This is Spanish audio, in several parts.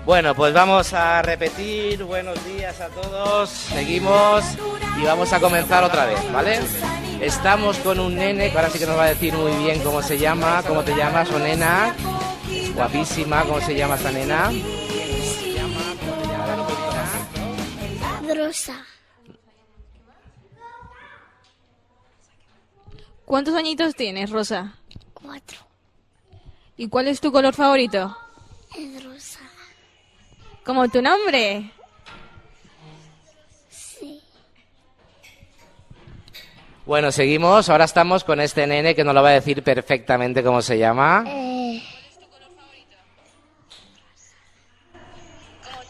Bueno, pues vamos a repetir. Buenos días a todos. Seguimos y vamos a comenzar otra vez, ¿vale? Estamos con un nene que ahora sí que nos va a decir muy bien cómo se llama. ¿Cómo te llamas, o nena? Guapísima. ¿Cómo se llama esta nena? Rosa. ¿Cuántos añitos tienes, Rosa? 4. ¿Y cuál es tu color favorito? Es rosa. ¿Como tu nombre? Sí. Bueno, seguimos. Ahora estamos con este nene que nos lo va a decir perfectamente cómo se llama.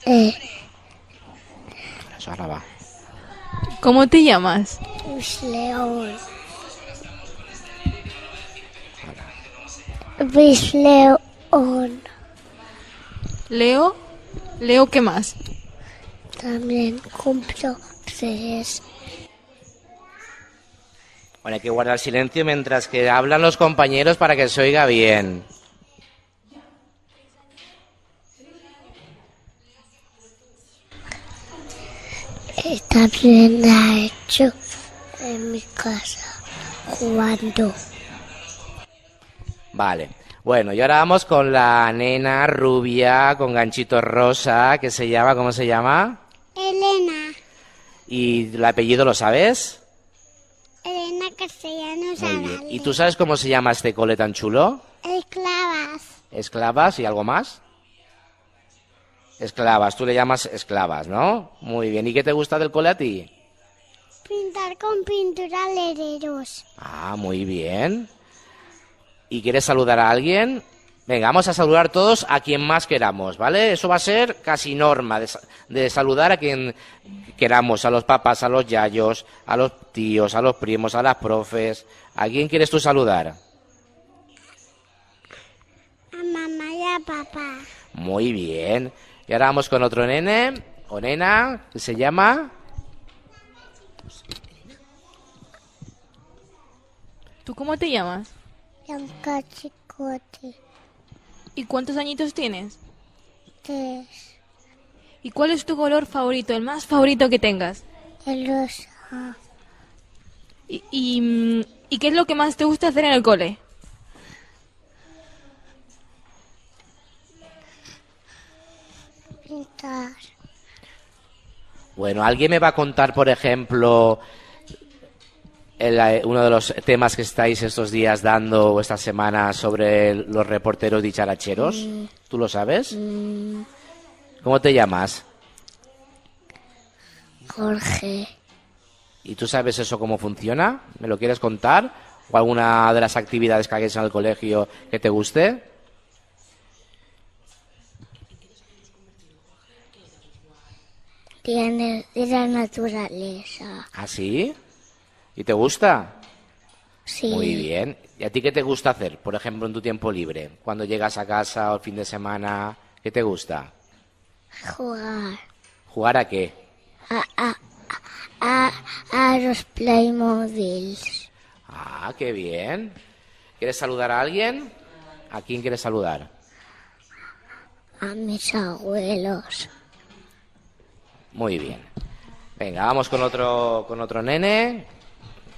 Eso, ahora va. ¿Cómo te llamas? León. Luis León. ¿Leo? ¿Leo qué más? También cumplo 3. Bueno, hay que guardar silencio mientras que hablan los compañeros para que se oiga bien. También la he hecho en mi casa jugando. Vale. Bueno, y ahora vamos con la nena rubia con ganchito rosa que se llama, ¿cómo se llama? Elena. ¿Y el apellido lo sabes? Elena Castellanos Muy bien. ¿Y tú sabes cómo se llama este cole tan chulo? Esclavas. ¿Esclavas y algo más? Esclavas, tú le llamas esclavas, ¿no? Muy bien. ¿Y qué te gusta del cole a ti? Pintar con pintura lereros. Ah, muy bien. ¿Y quieres saludar a alguien? Venga, vamos a saludar todos a quien más queramos, ¿vale? Eso va a ser casi norma de saludar a quien queramos, a los papás, a los yayos, a los tíos, a los primos, a las profes. ¿A quién quieres tú saludar? A mamá y a papá. Muy bien. Y ahora vamos con otro nene o nena que se llama... ¿Tú cómo te llamas? Blanca Chicote. ¿Y cuántos añitos tienes? 3. ¿Y cuál es tu color favorito, el más favorito que tengas? El rosa. ¿Y qué es lo que más te gusta hacer en el cole? Pintar. Bueno, ¿alguien me va a contar, por ejemplo, uno de los temas que estáis estos días dando o esta semana sobre los reporteros dicharacheros? ¿Tú lo sabes? ¿Cómo te llamas? Jorge. ¿Y tú sabes eso cómo funciona? ¿Me lo quieres contar? ¿O alguna de las actividades que hagáis en el colegio que te guste? Viene de la naturaleza. ¿Ah, sí? ¿Y te gusta? Sí. Muy bien. ¿Y a ti qué te gusta hacer, por ejemplo, en tu tiempo libre? Cuando llegas a casa o el fin de semana, ¿qué te gusta? Jugar. ¿Jugar a qué? A los Playmobiles. Ah, qué bien. ¿Quieres saludar a alguien? ¿A quién quieres saludar? A mis abuelos. Muy bien. Venga, vamos con otro nene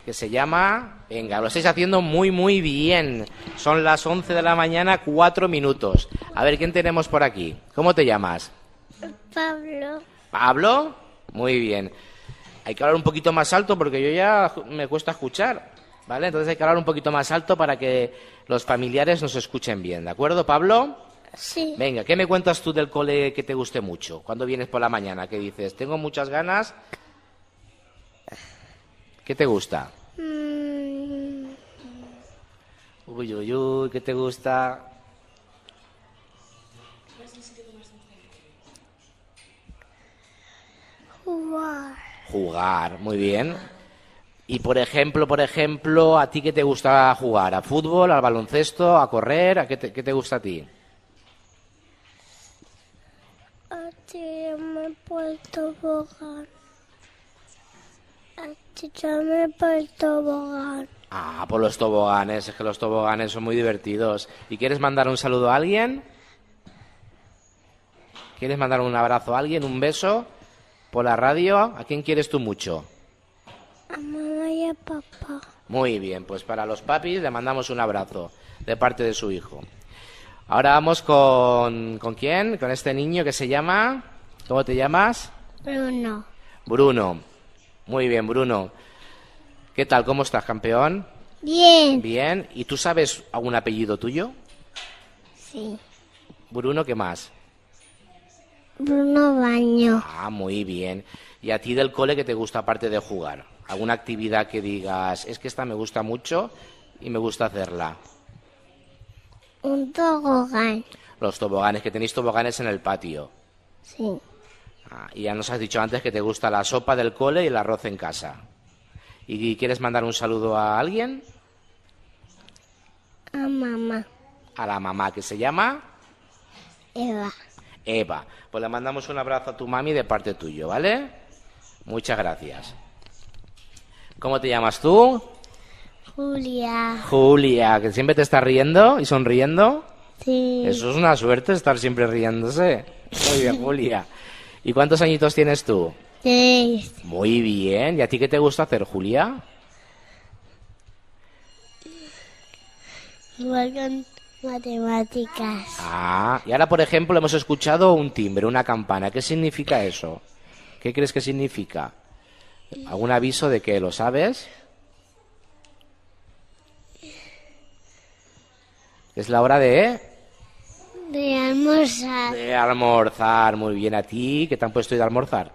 que se llama... Venga, lo estáis haciendo muy, muy bien. Son las 11 de la mañana, 4 minutos. A ver, ¿quién tenemos por aquí? ¿Cómo te llamas? Pablo. ¿Pablo? Muy bien. Hay que hablar un poquito más alto porque yo ya me cuesta escuchar, ¿vale? Entonces hay que hablar un poquito más alto para que los familiares nos escuchen bien, ¿de acuerdo, Pablo? Sí. Venga, ¿qué me cuentas tú del cole que te guste mucho? ¿Cuándo vienes por la mañana? ¿Qué dices? Tengo muchas ganas. ¿Qué te gusta? Uy, uy, uy, ¿qué te gusta? Jugar. Jugar, muy bien. Y por ejemplo, ¿a ti qué te gusta jugar? ¿A fútbol, al baloncesto, a correr? ¿Qué te gusta a ti? A tirarme por el tobogán. A tirarme por el tobogán. Ah, por los toboganes, es que los toboganes son muy divertidos. ¿Y quieres mandar un saludo a alguien? ¿Quieres mandar un abrazo a alguien, un beso por la radio? ¿A quién quieres tú mucho? A mamá y a papá. Muy bien, pues para los papis le mandamos un abrazo de parte de su hijo. Ahora vamos ¿con quién? Con este niño que se llama... ¿Cómo te llamas? Bruno. Bruno. Muy bien, Bruno. ¿Qué tal? ¿Cómo estás, campeón? Bien. Bien. ¿Y tú sabes algún apellido tuyo? Sí. Bruno, ¿qué más? Bruno Baño. Ah, muy bien. ¿Y a ti del cole qué te gusta aparte de jugar? ¿Alguna actividad que digas, es que esta me gusta mucho y me gusta hacerla? Un tobogán. Los toboganes, que tenéis toboganes en el patio. Sí. Ah, y ya nos has dicho antes que te gusta la sopa del cole y el arroz en casa. ¿Y quieres mandar un saludo a alguien? A mamá. A la mamá, que se llama Eva. Eva. Pues le mandamos un abrazo a tu mami de parte tuyo, ¿vale? Muchas gracias. ¿Cómo te llamas tú? Julia. Julia, que siempre te estás riendo y sonriendo. Sí. Eso es una suerte, estar siempre riéndose. Muy bien, Julia. ¿Y cuántos añitos tienes tú? 6. Muy bien. ¿Y a ti qué te gusta hacer, Julia? Jugar con matemáticas. Ah, y ahora, por ejemplo, hemos escuchado un timbre, una campana. ¿Qué significa eso? ¿Qué crees que significa? ¿Algún aviso de que lo sabes? Es la hora de almorzar. de almorzar. Muy bien. ¿A ti qué te han puesto hoy de almorzar?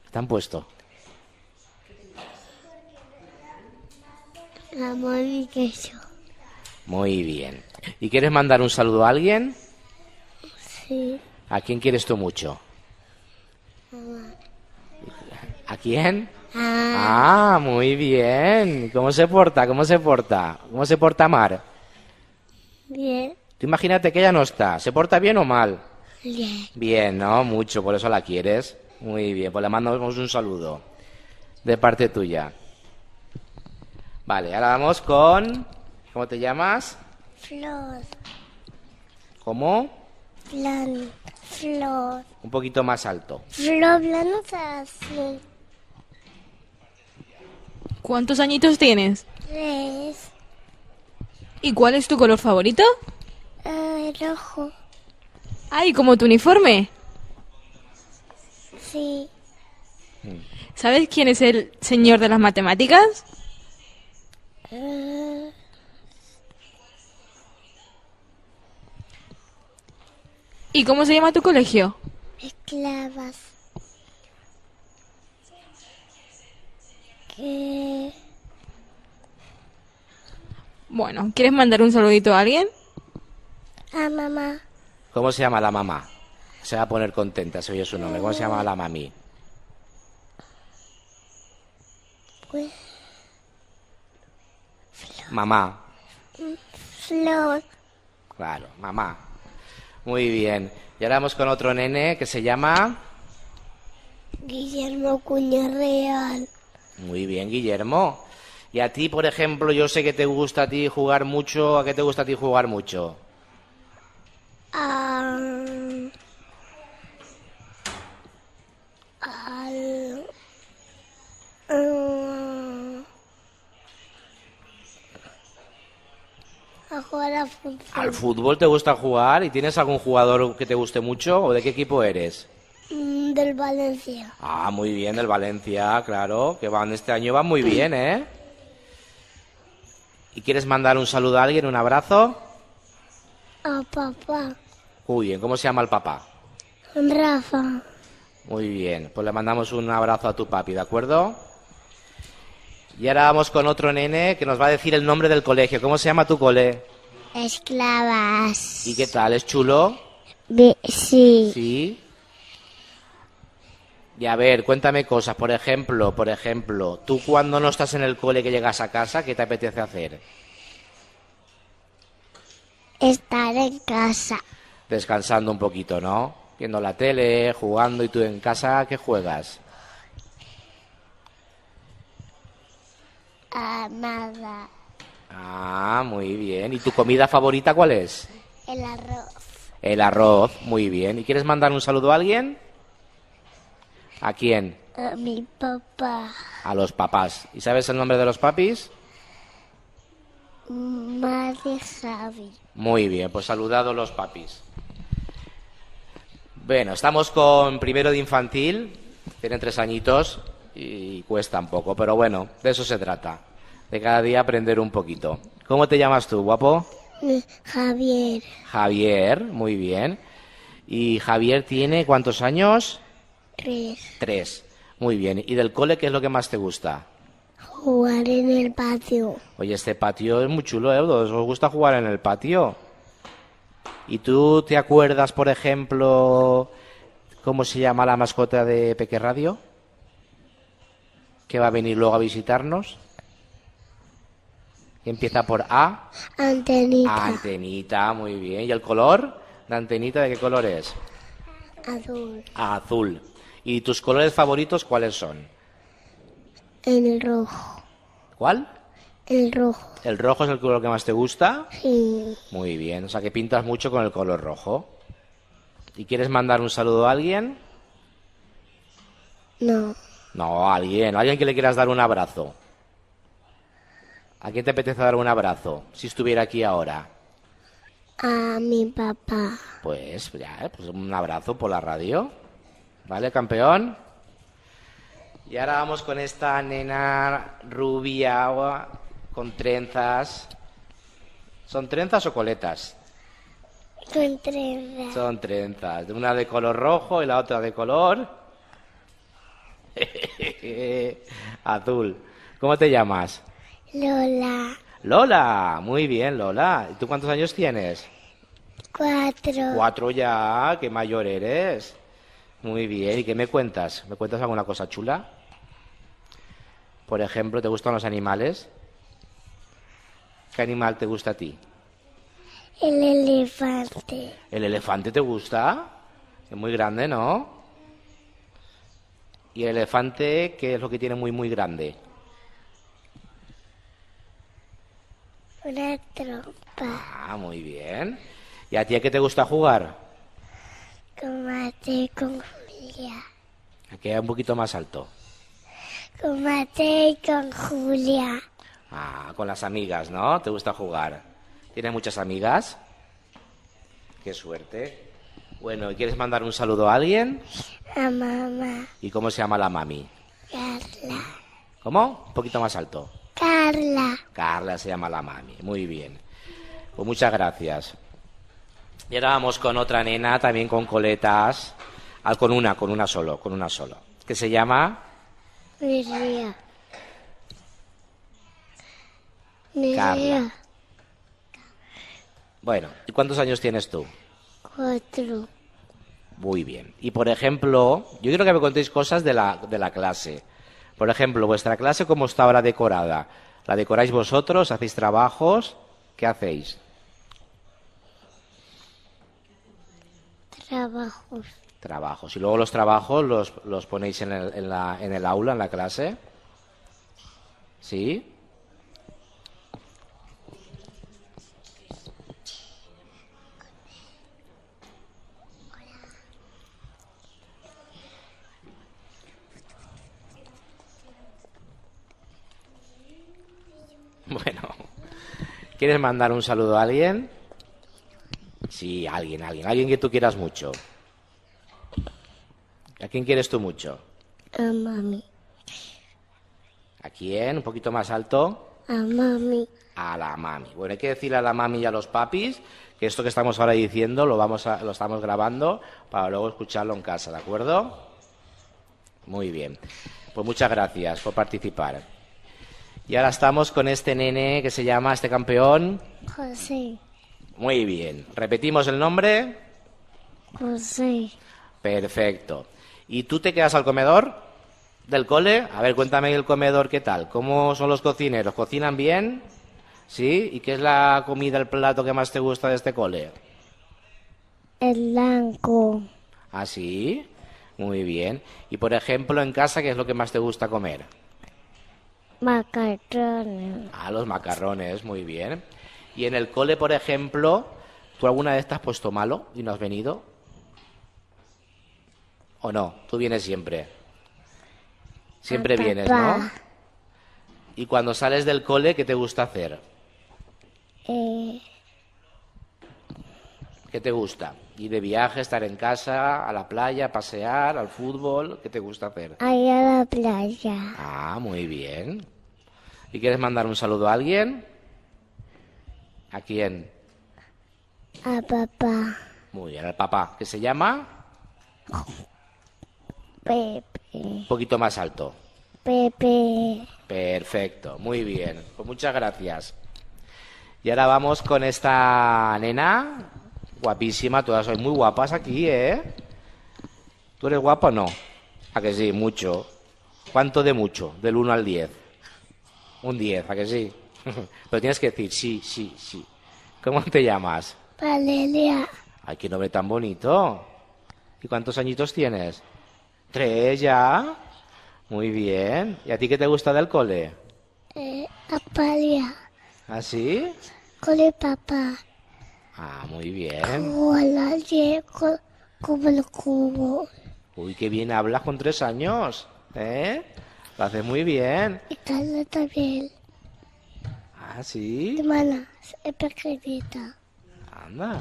¿Qué te han puesto? Jamón y queso. Muy bien. ¿Y quieres mandar un saludo a alguien? Sí. ¿A quién quieres tú mucho? ¿A quién? Ah, muy bien. ¿Cómo se porta? ¿Cómo se porta? ¿Cómo se porta Mar? Bien. Tú imagínate que ella no está. ¿Se porta bien o mal? Bien. Bien, ¿no? Mucho, por eso la quieres. Muy bien, pues le mandamos un saludo de parte tuya. Vale, ahora vamos con... ¿Cómo te llamas? Flor. ¿Cómo? Plan. Flor. Un poquito más alto. Flor blanca así. ¿Cuántos añitos tienes? 3. ¿Y cuál es tu color favorito? Rojo. Ay, como tu uniforme. Sí. ¿Sabes quién es el señor de las matemáticas? ¿Y cómo se llama tu colegio? Esclavas. Que... Bueno, ¿quieres mandar un saludito a alguien? A mamá. ¿Cómo se llama la mamá? Se va a poner contenta si oye su nombre. ¿Cómo se llama la mami? Pues, Mamá. Flor. Claro, mamá. Muy bien. Y ahora vamos con otro nene que se llama... Guillermo Cuña Real. Muy bien, Guillermo. Y a ti, por ejemplo, yo sé que te gusta a ti jugar mucho. ¿A qué te gusta a ti jugar mucho? Al... A jugar a fútbol. ¿Al fútbol te gusta jugar? ¿Y tienes algún jugador que te guste mucho? ¿O de qué equipo eres? Del Valencia. Ah, muy bien, del Valencia, claro. Que van este año van muy bien, ¿eh? ¿Y quieres mandar un saludo a alguien, un abrazo? A papá. Muy bien, ¿cómo se llama el papá? Rafa. Muy bien, pues le mandamos un abrazo a tu papi, ¿de acuerdo? Y ahora vamos con otro nene que nos va a decir el nombre del colegio. ¿Cómo se llama tu cole? Esclavas. ¿Y qué tal? ¿Es chulo? Sí. Sí. Y a ver, cuéntame cosas. Por ejemplo, tú cuando no estás en el cole que llegas a casa, ¿qué te apetece hacer? Estar en casa. Descansando un poquito, ¿no? Viendo la tele, jugando. ¿Y tú en casa qué juegas? Nada. Ah, muy bien. ¿Y tu comida favorita cuál es? El arroz. El arroz, muy bien. ¿Y quieres mandar un saludo a alguien? ¿A quién? A mi papá. A los papás. ¿Y sabes el nombre de los papis? Madre Javi. Muy bien, pues saludado los papis. Bueno, estamos con primero de infantil. Tienen 3 añitos y cuesta un poco, pero bueno, de eso se trata. De cada día aprender un poquito. ¿Cómo te llamas tú, guapo? Javier. Javier, muy bien. ¿Y Javier tiene cuántos años? 3. 3. Muy bien. ¿Y del cole qué es lo que más te gusta? Jugar en el patio. Oye, este patio es muy chulo, ¿eh? ¿Os gusta jugar en el patio? ¿Y tú te acuerdas, por ejemplo, cómo se llama la mascota de Peque Radio? ¿Que va a venir luego a visitarnos? Que empieza por A. Antenita. Antenita, muy bien. ¿Y el color de Antenita de qué color es? Azul. Azul. ¿Y tus colores favoritos cuáles son? El rojo. ¿Cuál? El rojo. ¿El rojo es el color que más te gusta? Sí. Muy bien, o sea que pintas mucho con el color rojo. ¿Y quieres mandar un saludo a alguien? No. No, a alguien que le quieras dar un abrazo. ¿A quién te apetece dar un abrazo si estuviera aquí ahora? A mi papá. Pues ya, pues un abrazo por la radio. ¿Vale, campeón? Y ahora vamos con esta nena rubia con trenzas. ¿Son trenzas o coletas? Con trenzas. Son trenzas. Una de color rojo y la otra de color azul. ¿Cómo te llamas? Lola. Lola. Muy bien, Lola. ¿Y tú cuántos años tienes? 4. 4 ya. Qué mayor eres. Muy bien. ¿Y qué me cuentas? ¿Me cuentas alguna cosa chula? Por ejemplo, ¿te gustan los animales? ¿Qué animal te gusta a ti? El elefante. ¿El elefante te gusta? Es muy grande, ¿no? ¿Y el elefante qué es lo que tiene muy, muy grande? Una trompa. Ah, muy bien. ¿Y a ti a qué te gusta jugar? Combate con Julia. ¿A qué un poquito más alto? Combate con Julia. Ah, con las amigas, ¿no? ¿Te gusta jugar? ¿Tienes muchas amigas? Qué suerte. Bueno, ¿y quieres mandar un saludo a alguien? A mamá. ¿Y cómo se llama la mami? Carla. ¿Cómo? Un poquito más alto. Carla. Carla se llama la mami. Muy bien. Pues muchas gracias. Y ahora vamos con otra nena, también con coletas. Con una solo. Que se llama... Nerea. Carla. Bueno, ¿y cuántos años tienes tú? 4. Muy bien. Y por ejemplo, yo quiero que me contéis cosas de la clase. Por ejemplo, vuestra clase, ¿cómo está ahora decorada? ¿La decoráis vosotros? ¿Hacéis trabajos? ¿Qué hacéis? Trabajos. Trabajos. ¿Y luego los trabajos los ponéis en el aula, en la clase? ¿Sí? Bueno, ¿quieres mandar un saludo a alguien? Sí, alguien que tú quieras mucho. ¿A quién quieres tú mucho? A mami. ¿A quién? Un poquito más alto. A mami. A la mami. Bueno, hay que decirle a la mami y a los papis que esto que estamos ahora diciendo lo estamos grabando para luego escucharlo en casa, ¿de acuerdo? Muy bien. Pues muchas gracias por participar. Y ahora estamos con este nene que se llama, este campeón. José. Muy bien. ¿Repetimos el nombre? José. Perfecto. ¿Y tú te quedas al comedor del cole? A ver, cuéntame el comedor, ¿qué tal? ¿Cómo son los cocineros? ¿Cocinan bien? ¿Sí? ¿Y qué es la comida, el plato que más te gusta de este cole? El blanco. ¿Ah, sí? Muy bien. Y, por ejemplo, en casa, ¿qué es lo que más te gusta comer? Macarrones. Ah, los macarrones, muy bien. Y en el cole, por ejemplo, ¿Tú alguna vez te has puesto malo y no has venido? ¿O no? Tú vienes siempre. Siempre A vienes, papá. ¿no? Y cuando sales del cole, ¿qué te gusta hacer? ¿Qué te gusta? ¿Ir de viaje, estar en casa, a la playa, pasear, al fútbol? ¿Qué te gusta hacer? Ir a la playa. Ah, muy bien. ¿Y quieres mandar un saludo a alguien? ¿A quién? A papá. Muy bien, al papá. ¿Qué se llama? Pepe. Un poquito más alto. Pepe. Perfecto, muy bien. Pues muchas gracias. Y ahora vamos con esta nena. Guapísima, todas sois muy guapas aquí, ¿eh? ¿Tú eres guapa o no? ¿A que sí? Mucho. ¿Cuánto de mucho? Del 1 al 10. Un 10, ¿a que sí? Pero tienes que decir sí, sí, sí. ¿Cómo te llamas? Valeria. Ay, qué nombre tan bonito. ¿Y cuántos añitos tienes? 3 ya. Muy bien. ¿Y a ti qué te gusta del cole? Apalia. ¿Ah, sí? Cole papá. Ah, muy bien. Hola, llego como el cubo. Uy, qué bien hablas con 3 años. ¿Eh? Lo haces muy bien. Y Carla también. Ah, sí. Hermana, es pequeñita. Anda.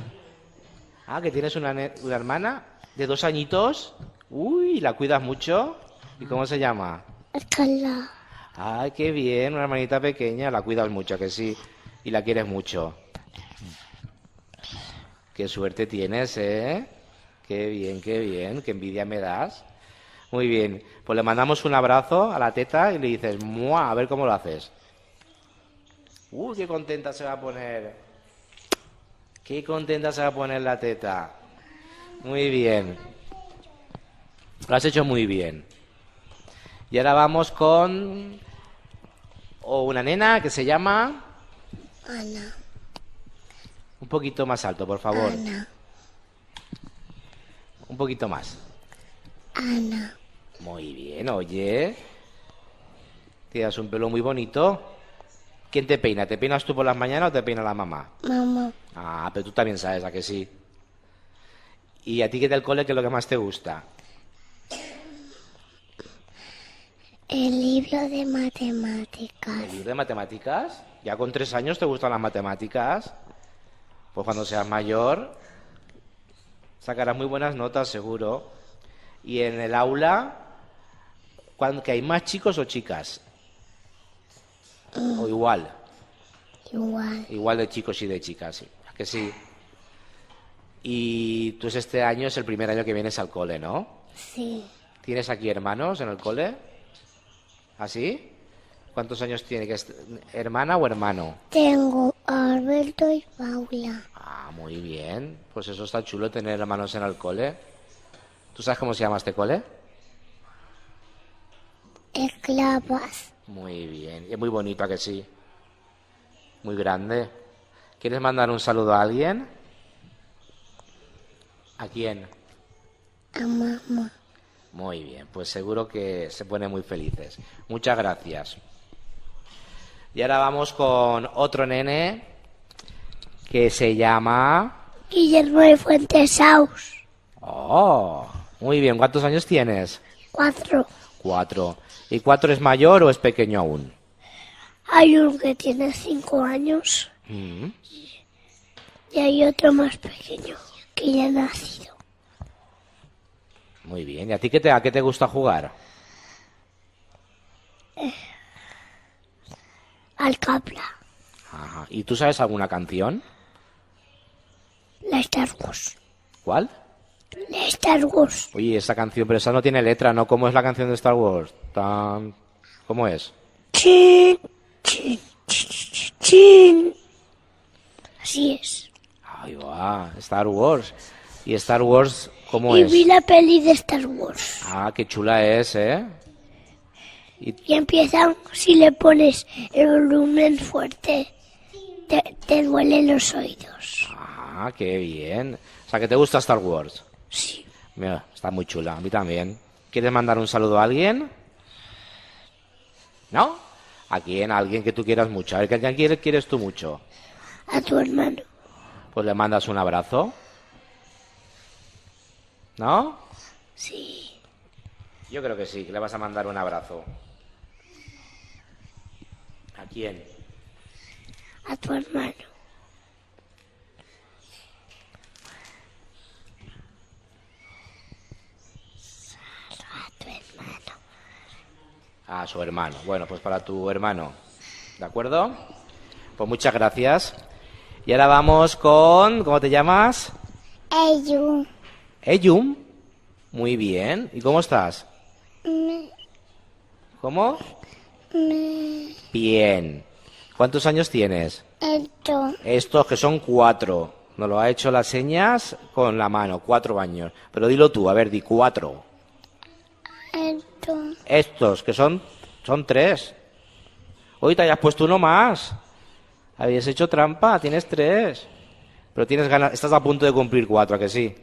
Ah, que tienes una hermana de 2 añitos. Uy, ¿la cuidas mucho? ¿Y cómo se llama? Es Carla. Ay, qué bien, una hermanita pequeña. La cuidas mucho, ¿a que sí? Y la quieres mucho. Qué suerte tienes, ¿eh? Qué bien, qué envidia me das. Muy bien, pues le mandamos un abrazo a la teta y le dices, ¡mua! A ver cómo lo haces. Qué contenta se va a poner. Qué contenta se va a poner la teta. Muy bien. Lo has hecho muy bien. Y ahora vamos con una nena que se llama... Ana. Un poquito más alto, por favor. Ana. Un poquito más. Ana. Muy bien, oye. Tienes un pelo muy bonito. ¿Quién te peina? ¿Te peinas tú por las mañanas o te peina la mamá? Mamá. Ah, pero tú también sabes, ¿a que sí? ¿Y a ti qué del cole qué es lo que más te gusta? El libro de ¿El matemáticas. libro de matemáticas? ¿Ya con 3 años te gustan las matemáticas? Pues cuando seas mayor sacarás muy buenas notas, seguro. Y en el aula, ¿que hay más chicos o chicas? ¿O igual? Igual. Igual de chicos y de chicas, sí. ¿A que sí? Y tú este año es el primer año que vienes al cole, ¿no? Sí. ¿Tienes aquí hermanos en el cole? ¿Así? ¿Cuántos años tiene? ¿Hermana o hermano? Tengo a Alberto y Paula. Ah, muy bien. Pues eso está chulo tener hermanos en el cole. ¿Tú sabes cómo se llama este cole? Esclavas. Muy bien. Y es muy bonito, ¿a que sí? Muy grande. ¿Quieres mandar un saludo a alguien? ¿A quién? A mamá. Muy bien, pues seguro que se ponen muy felices. Muchas gracias. Y ahora vamos con otro nene que se llama... Guillermo de Fuentesaus. Oh, muy bien. ¿Cuántos años tienes? 4. 4. ¿Y 4 es mayor o es pequeño aún? Hay uno que tiene 5 años Mm. y hay otro más pequeño que ya ha nacido. Muy bien. ¿Y a ti a qué te gusta jugar? Al Capla. Ajá. ¿Y tú sabes alguna canción? La Star Wars. ¿Cuál? La Star Wars. Oye, esa canción, pero esa no tiene letra, ¿no? ¿Cómo es la canción de Star Wars? ¿Cómo es? Chin, chin, chin, chin, chin. Así es. Ahí va, Star Wars. ¿Y Star Wars cómo Y es? vi la peli de Star Wars. Ah, qué chula es, ¿eh? Y empiezan, si le pones el volumen fuerte, te duelen los oídos. Ah, qué bien. O sea, que te gusta Star Wars. Sí. Mira, está muy chula, a mí también. ¿Quieres mandar un saludo a alguien? ¿No? ¿A quién? A alguien que tú quieras mucho. A ver, ¿a quién quieres tú mucho? A tu hermano. Pues le mandas un abrazo. ¿No? Sí. Yo creo que sí, que le vas a mandar un abrazo. ¿A quién? A tu hermano. A tu hermano. A su hermano. Bueno, pues para tu hermano. ¿De acuerdo? Pues muchas gracias. Y ahora vamos con... ¿Cómo te llamas? Ellos. Eyum. Muy bien. ¿Y cómo estás? Me, ¿Cómo? me, Bien. ¿Cuántos años tienes? esto. Estos que son 4. Nos lo ha hecho las señas con la mano. 4 años. Pero dilo tú, a ver, di 4. Esto. Estos que son 3. Hoy te hayas puesto uno más. Habías hecho trampa, tienes 3. Pero tienes ganas, estás a punto de cumplir 4, ¿a que sí?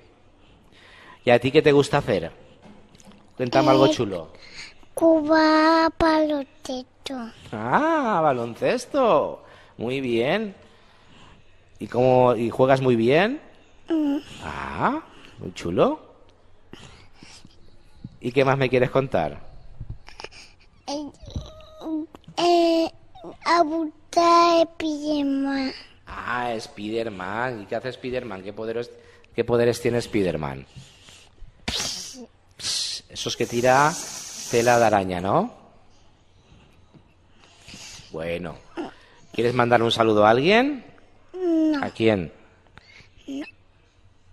¿Y a ti qué te gusta hacer? Cuéntame algo chulo. Cuba paloteto. Ah, baloncesto. Muy bien. ¿Y juegas muy bien? Ah, muy chulo. ¿Y qué más me quieres contar? Abuta de pijama. Ah, Spiderman. ¿Y qué hace Spiderman? ¿Qué poderes tiene Spiderman? Pss, esos que tira tela de araña, ¿no? Bueno. ¿Quieres mandar un saludo a alguien? No. ¿A quién?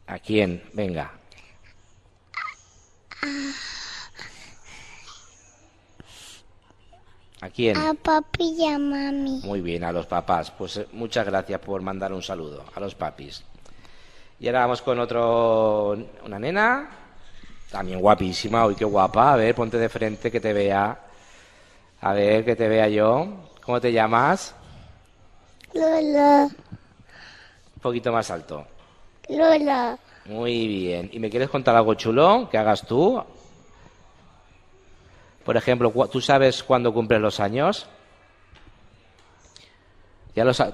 ¿A quién? Venga. ¿A quién? A papi y a mami. Muy bien, a los papás. Pues muchas gracias por mandar un saludo a los papis. Y ahora vamos con una nena, también guapísima. Uy, qué guapa. A ver, ponte de frente que te vea. A ver, que te vea yo. ¿Cómo te llamas? Lola. Un poquito más alto. Lola. Muy bien. ¿Y me quieres contar algo chulo que hagas tú? Por ejemplo, ¿tú sabes cuándo cumples los años?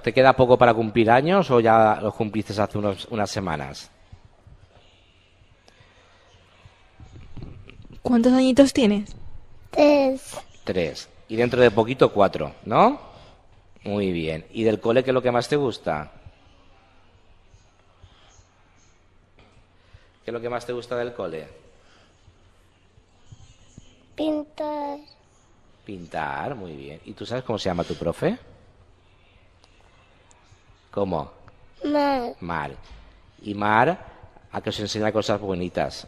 ¿Te queda poco para cumplir años o ya los cumpliste hace unas semanas? ¿Cuántos añitos tienes? 3. 3. Y dentro de poquito 4, ¿no? Muy bien. ¿Y del cole qué es lo que más te gusta? ¿Qué es lo que más te gusta del cole? Pintar. Pintar, muy bien. ¿Y tú sabes cómo se llama tu profe? ¿Cómo? Mar. Mar. Y Mar, a que os enseña cosas bonitas.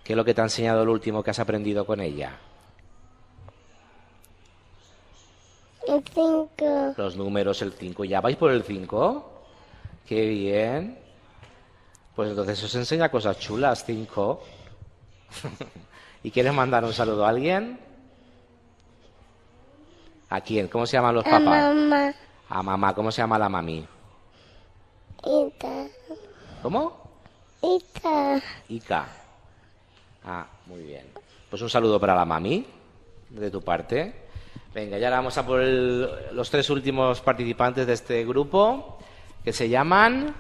¿Qué es lo que te ha enseñado el último que has aprendido con ella? 5. Los números, el 5. ¿Ya vais por el 5? Qué bien. Pues entonces os enseña cosas chulas, 5. ¿Y quieres mandar un saludo a alguien? ¿A quién? ¿Cómo se llaman los A papás? mamá. A mamá. ¿Cómo se llama la mami? Ita. ¿Cómo? Ita. Ica. Ah, muy bien. Pues un saludo para la mami, de tu parte. Venga, ya ahora vamos a por los 3 últimos participantes de este grupo, que se llaman...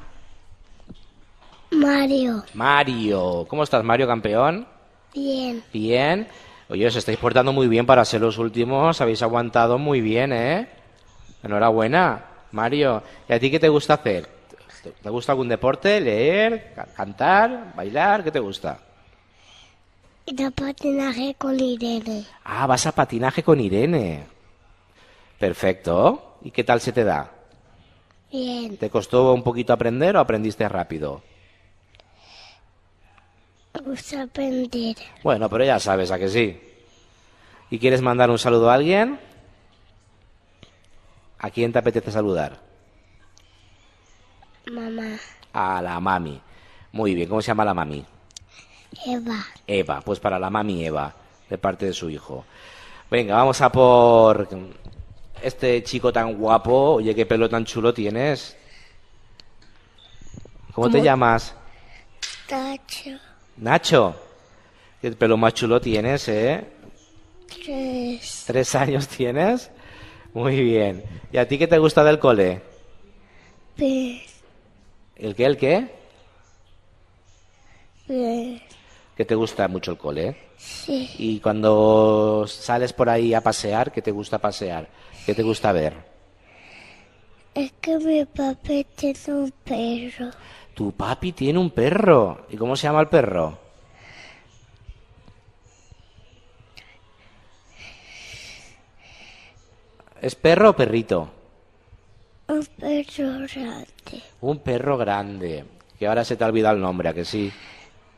Mario. Mario. ¿Cómo estás, Mario, campeón? Bien. Bien. Oye, os estáis portando muy bien para ser los últimos. Habéis aguantado muy bien, ¿eh? Enhorabuena, Mario. ¿Y a ti qué te gusta hacer? ¿Te gusta algún deporte? ¿Leer? ¿Cantar? ¿Bailar? ¿Qué te gusta? Ir a patinaje con Irene. Ah, vas a patinaje con Irene. Perfecto. ¿Y qué tal se te da? Bien. ¿Te costó un poquito aprender o aprendiste rápido? Me gusta aprender. Bueno, pero ya sabes, ¿a que sí? ¿Y quieres mandar un saludo a alguien? ¿A quién te apetece saludar? Mamá. A la mami. Muy bien, ¿cómo se llama la mami? Eva. Eva, pues para la mami Eva, de parte de su hijo. Venga, vamos a por este chico tan guapo. Oye, qué pelo tan chulo tienes. ¿Cómo te llamas? Tacho. Nacho. Qué pelo más chulo tienes, ¿eh? 3. 3 años tienes. Muy bien. ¿Y a ti qué te gusta del cole? Pues. ¿El qué? ¿El qué? Bien. Que te gusta mucho el cole. Sí. Y cuando sales por ahí a pasear, ¿qué te gusta pasear? ¿Qué te gusta ver? Es que mi papá tiene un perro. Tu papi tiene un perro. ¿Y cómo se llama el perro? ¿Es perro o perrito? Un perro grande. Un perro grande. Que ahora se te ha olvidado el nombre, ¿a que sí?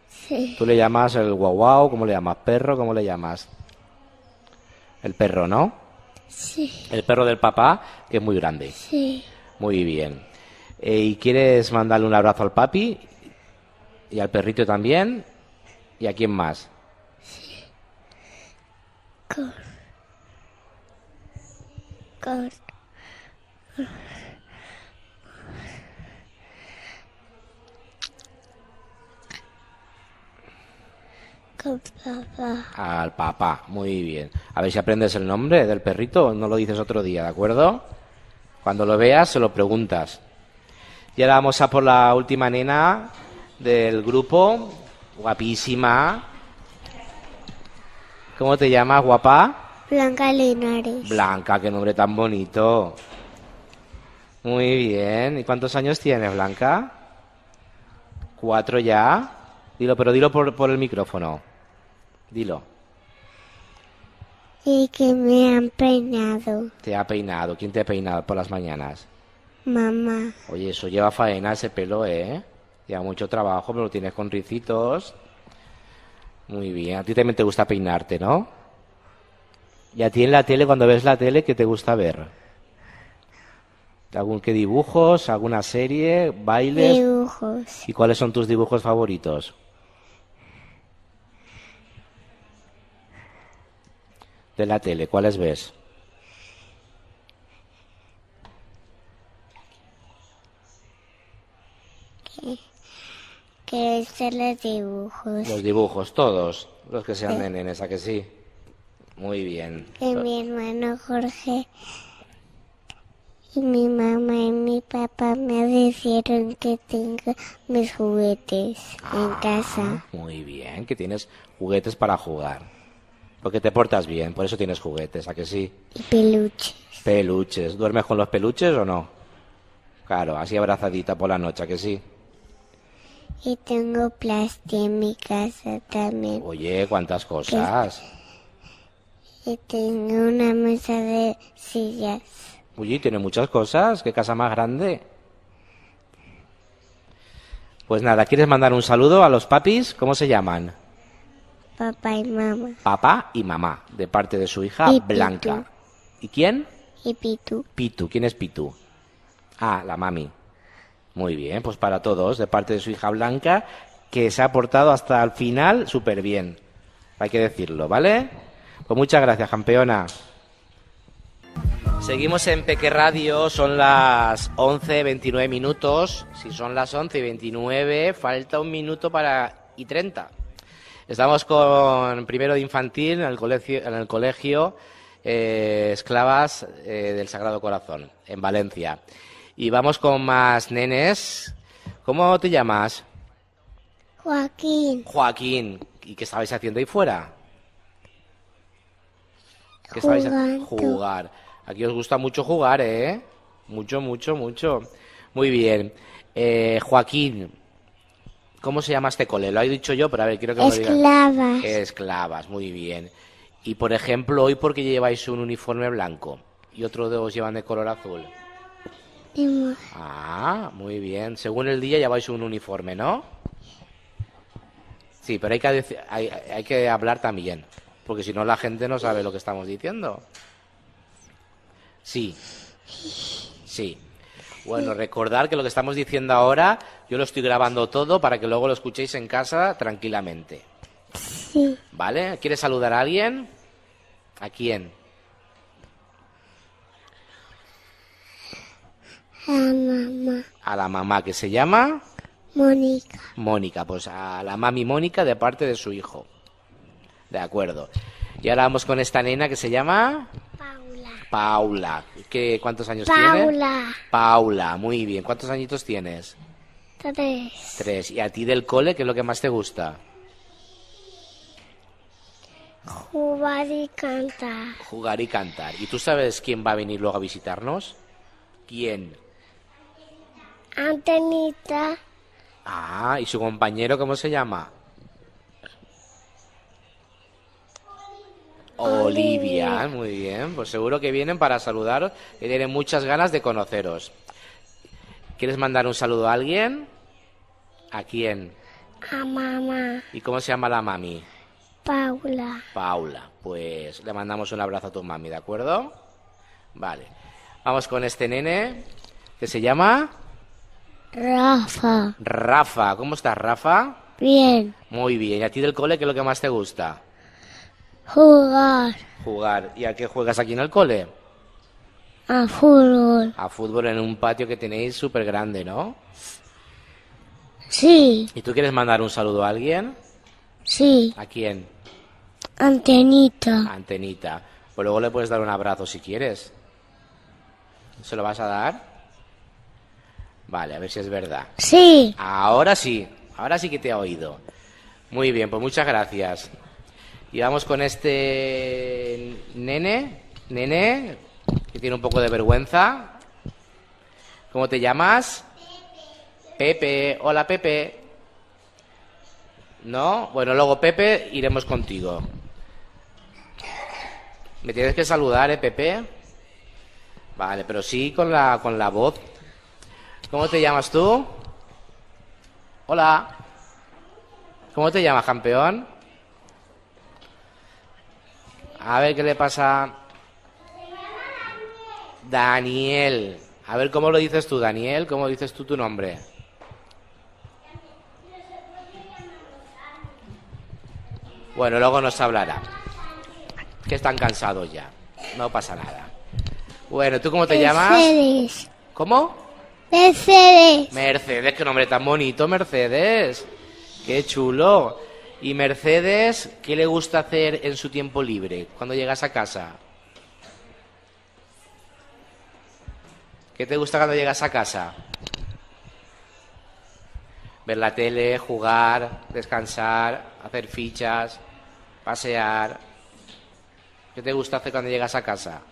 Sí. ¿Tú le llamas el guau guau? ¿Cómo le llamas? ¿Perro? ¿Cómo le llamas? El perro, ¿no? Sí. El perro del papá, que es muy grande. Sí. Muy bien. ¿Y quieres mandarle un abrazo al papi? ¿Y al perrito también? ¿Y a quién más? Con. Con. Con papá. Al papá, muy bien. A ver si aprendes el nombre del perrito, no lo dices otro día, ¿de acuerdo? Cuando lo veas, se lo preguntas. Y ahora vamos a por la última nena del grupo, guapísima. ¿Cómo te llamas, guapa? Blanca Linares. Blanca, qué nombre tan bonito. Muy bien. ¿Y cuántos años tienes, Blanca? 4 ya. Dilo, pero dilo por el micrófono. Dilo. Y que me han peinado. Te ha peinado. ¿Quién te ha peinado por las mañanas? Mamá. Oye, eso lleva faena ese pelo, ¿eh? Lleva mucho trabajo, pero lo tienes con ricitos. Muy bien. A ti también te gusta peinarte, ¿no? ¿Y a ti en la tele, cuando ves la tele, qué te gusta ver? ¿Qué dibujos? ¿Alguna serie? ¿Bailes? Dibujos. ¿Y cuáles son tus dibujos favoritos? De la tele, ¿cuáles ves? Que son los dibujos. Los dibujos, todos, los que sean de nenes, ¿a que sí? Muy bien. Que mi hermano Jorge y mi mamá y mi papá me dijeron que tengo mis juguetes en casa. Muy bien, que tienes juguetes para jugar. Porque te portas bien, por eso tienes juguetes, ¿a que sí? Y peluches. Peluches. ¿Duermes con los peluches o no? Claro, así abrazadita por la noche, ¿a que sí? Y tengo plástico en mi casa también. Oye, cuántas cosas. Y tengo una mesa de sillas. Oye, tiene muchas cosas. ¿Qué casa más grande? Pues nada, ¿quieres mandar un saludo a los papis? ¿Cómo se llaman? Papá y mamá. Papá y mamá, de parte de su hija Y Blanca. Pitu. ¿Y quién? Y Pitu. Pitu. ¿Quién es Pitu? Ah, la mami. Muy bien, pues para todos, de parte de su hija Blanca, que se ha portado hasta el final súper bien. Hay que decirlo, ¿vale? Pues muchas gracias, campeona. Seguimos en Peque Radio, son las 11:29 minutos. Si son las 11:29, falta un minuto y 30. Estamos con primero de infantil en el colegio Esclavas del Sagrado Corazón, en Valencia. Y vamos con más nenes. ¿Cómo te llamas? Joaquín. Joaquín. ¿Y qué estabais haciendo ahí fuera? ¿Qué estabais haciendo? Jugando. Jugar. Aquí os gusta mucho jugar, ¿eh? Mucho, mucho, mucho. Muy bien. Joaquín, ¿cómo se llama este cole? Lo he dicho yo, pero a ver, quiero que me lo digas. Esclavas. Esclavas, muy bien. Y por ejemplo, hoy, ¿por qué lleváis un uniforme blanco? Y otro de os llevan de color azul. Hemos- Ah, muy bien. Según el día lleváis un uniforme, ¿no? Sí, pero hay que hablar también, porque si no la gente no sabe lo que estamos diciendo. Sí, sí. Bueno, recordar que lo que estamos diciendo ahora, yo lo estoy grabando todo para que luego lo escuchéis en casa tranquilamente. Sí. ¿Vale? ¿Quieres saludar a alguien? ¿A quién? A mamá. A la mamá, que se llama Mónica. Mónica. Pues a la mami Mónica de parte de su hijo. De acuerdo. Y ahora vamos con esta nena que se llama Paula. Paula. ¿Cuántos años tiene? Paula. Paula, muy bien. ¿Cuántos añitos tienes? 3. 3. ¿Y a ti del cole qué es lo que más te gusta? Jugar y cantar. Jugar y cantar. ¿Y tú sabes quién va a venir luego a visitarnos? ¿Quién? Antenita. Ah, ¿y su compañero cómo se llama? Olivia, muy bien. Pues seguro que vienen para saludaros, que tienen muchas ganas de conoceros. ¿Quieres mandar un saludo a alguien? ¿A quién? A mamá. ¿Y cómo se llama la mami? Paula. Paula. Pues le mandamos un abrazo a tu mami, ¿de acuerdo? Vale. Vamos con este nene que se llama Rafa. Rafa. ¿Cómo estás, Rafa? Bien. Muy bien. ¿Y a ti del cole qué es lo que más te gusta? Jugar. Jugar. ¿Y a qué juegas aquí en el cole? A fútbol. A fútbol en un patio que tenéis súper grande, ¿no? Sí. ¿Y tú quieres mandar un saludo a alguien? Sí. ¿A quién? Antenita. A Antenita. Pues luego le puedes dar un abrazo si quieres. ¿Se lo vas a dar? Vale, a ver si es verdad. Sí. Ahora sí que te ha oído. Muy bien, pues muchas gracias. Y vamos con este nene, que tiene un poco de vergüenza. ¿Cómo te llamas? Pepe. Hola, Pepe. ¿No? Bueno, luego Pepe, iremos contigo. Me tienes que saludar, Pepe. Vale, pero sí con la voz. ¿Cómo te llamas tú? Hola. ¿Cómo te llamas, campeón? A ver qué le pasa. Daniel. A ver cómo lo dices tú, Daniel. ¿Cómo dices tú tu nombre? Bueno, luego nos hablará. Que están cansados ya. No pasa nada. Bueno, ¿tú cómo te llamas? Mercedes. ¿Cómo? Mercedes. Mercedes, qué nombre tan bonito, Mercedes. Qué chulo. ¿Y Mercedes, qué le gusta hacer en su tiempo libre cuando llegas a casa? ¿Qué te gusta cuando llegas a casa? Ver la tele, jugar, descansar, hacer fichas, pasear. ¿Qué te gusta hacer cuando llegas a casa?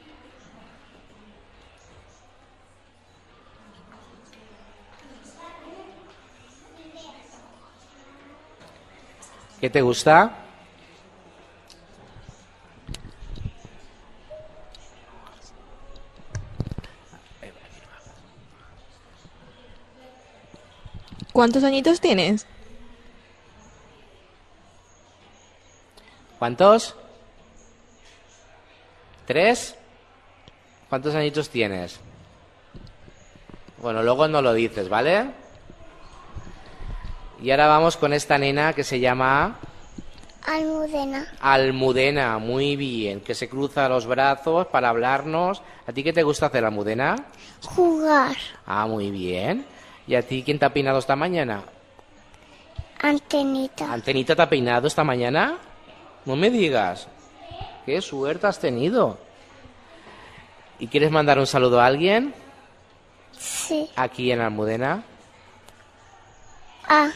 ¿Qué te gusta? ¿Cuántos añitos tienes? ¿Cuántos? ¿3? ¿Cuántos añitos tienes? Bueno, luego no lo dices, ¿vale? Y ahora vamos con esta nena que se llama Almudena. Almudena, muy bien, que se cruza los brazos para hablarnos. ¿A ti qué te gusta hacer, Almudena? Jugar. Ah, muy bien. ¿Y a ti quién te ha peinado esta mañana? Antenita. ¿Antenita te ha peinado esta mañana? No me digas. Qué suerte has tenido. ¿Y quieres mandar un saludo a alguien? Sí. Aquí en Almudena. A.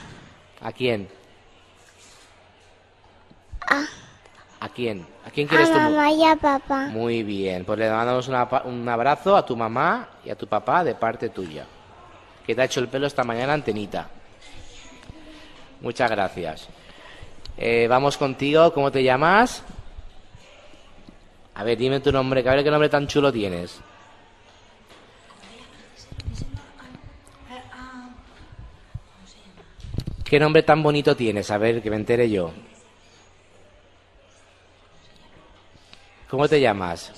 ¿A quién? A. ¿A quién? ¿A quién A quieres tú? mamá y a papá. Muy bien, pues le mandamos un abrazo a tu mamá y a tu papá de parte tuya, que te ha hecho el pelo esta mañana, Antenita. Muchas gracias. Vamos contigo, ¿cómo te llamas? A ver, dime tu nombre, que a ver qué nombre tan chulo tienes. ¿Qué nombre tan bonito tienes? A ver, que me entere yo. ¿Cómo te llamas?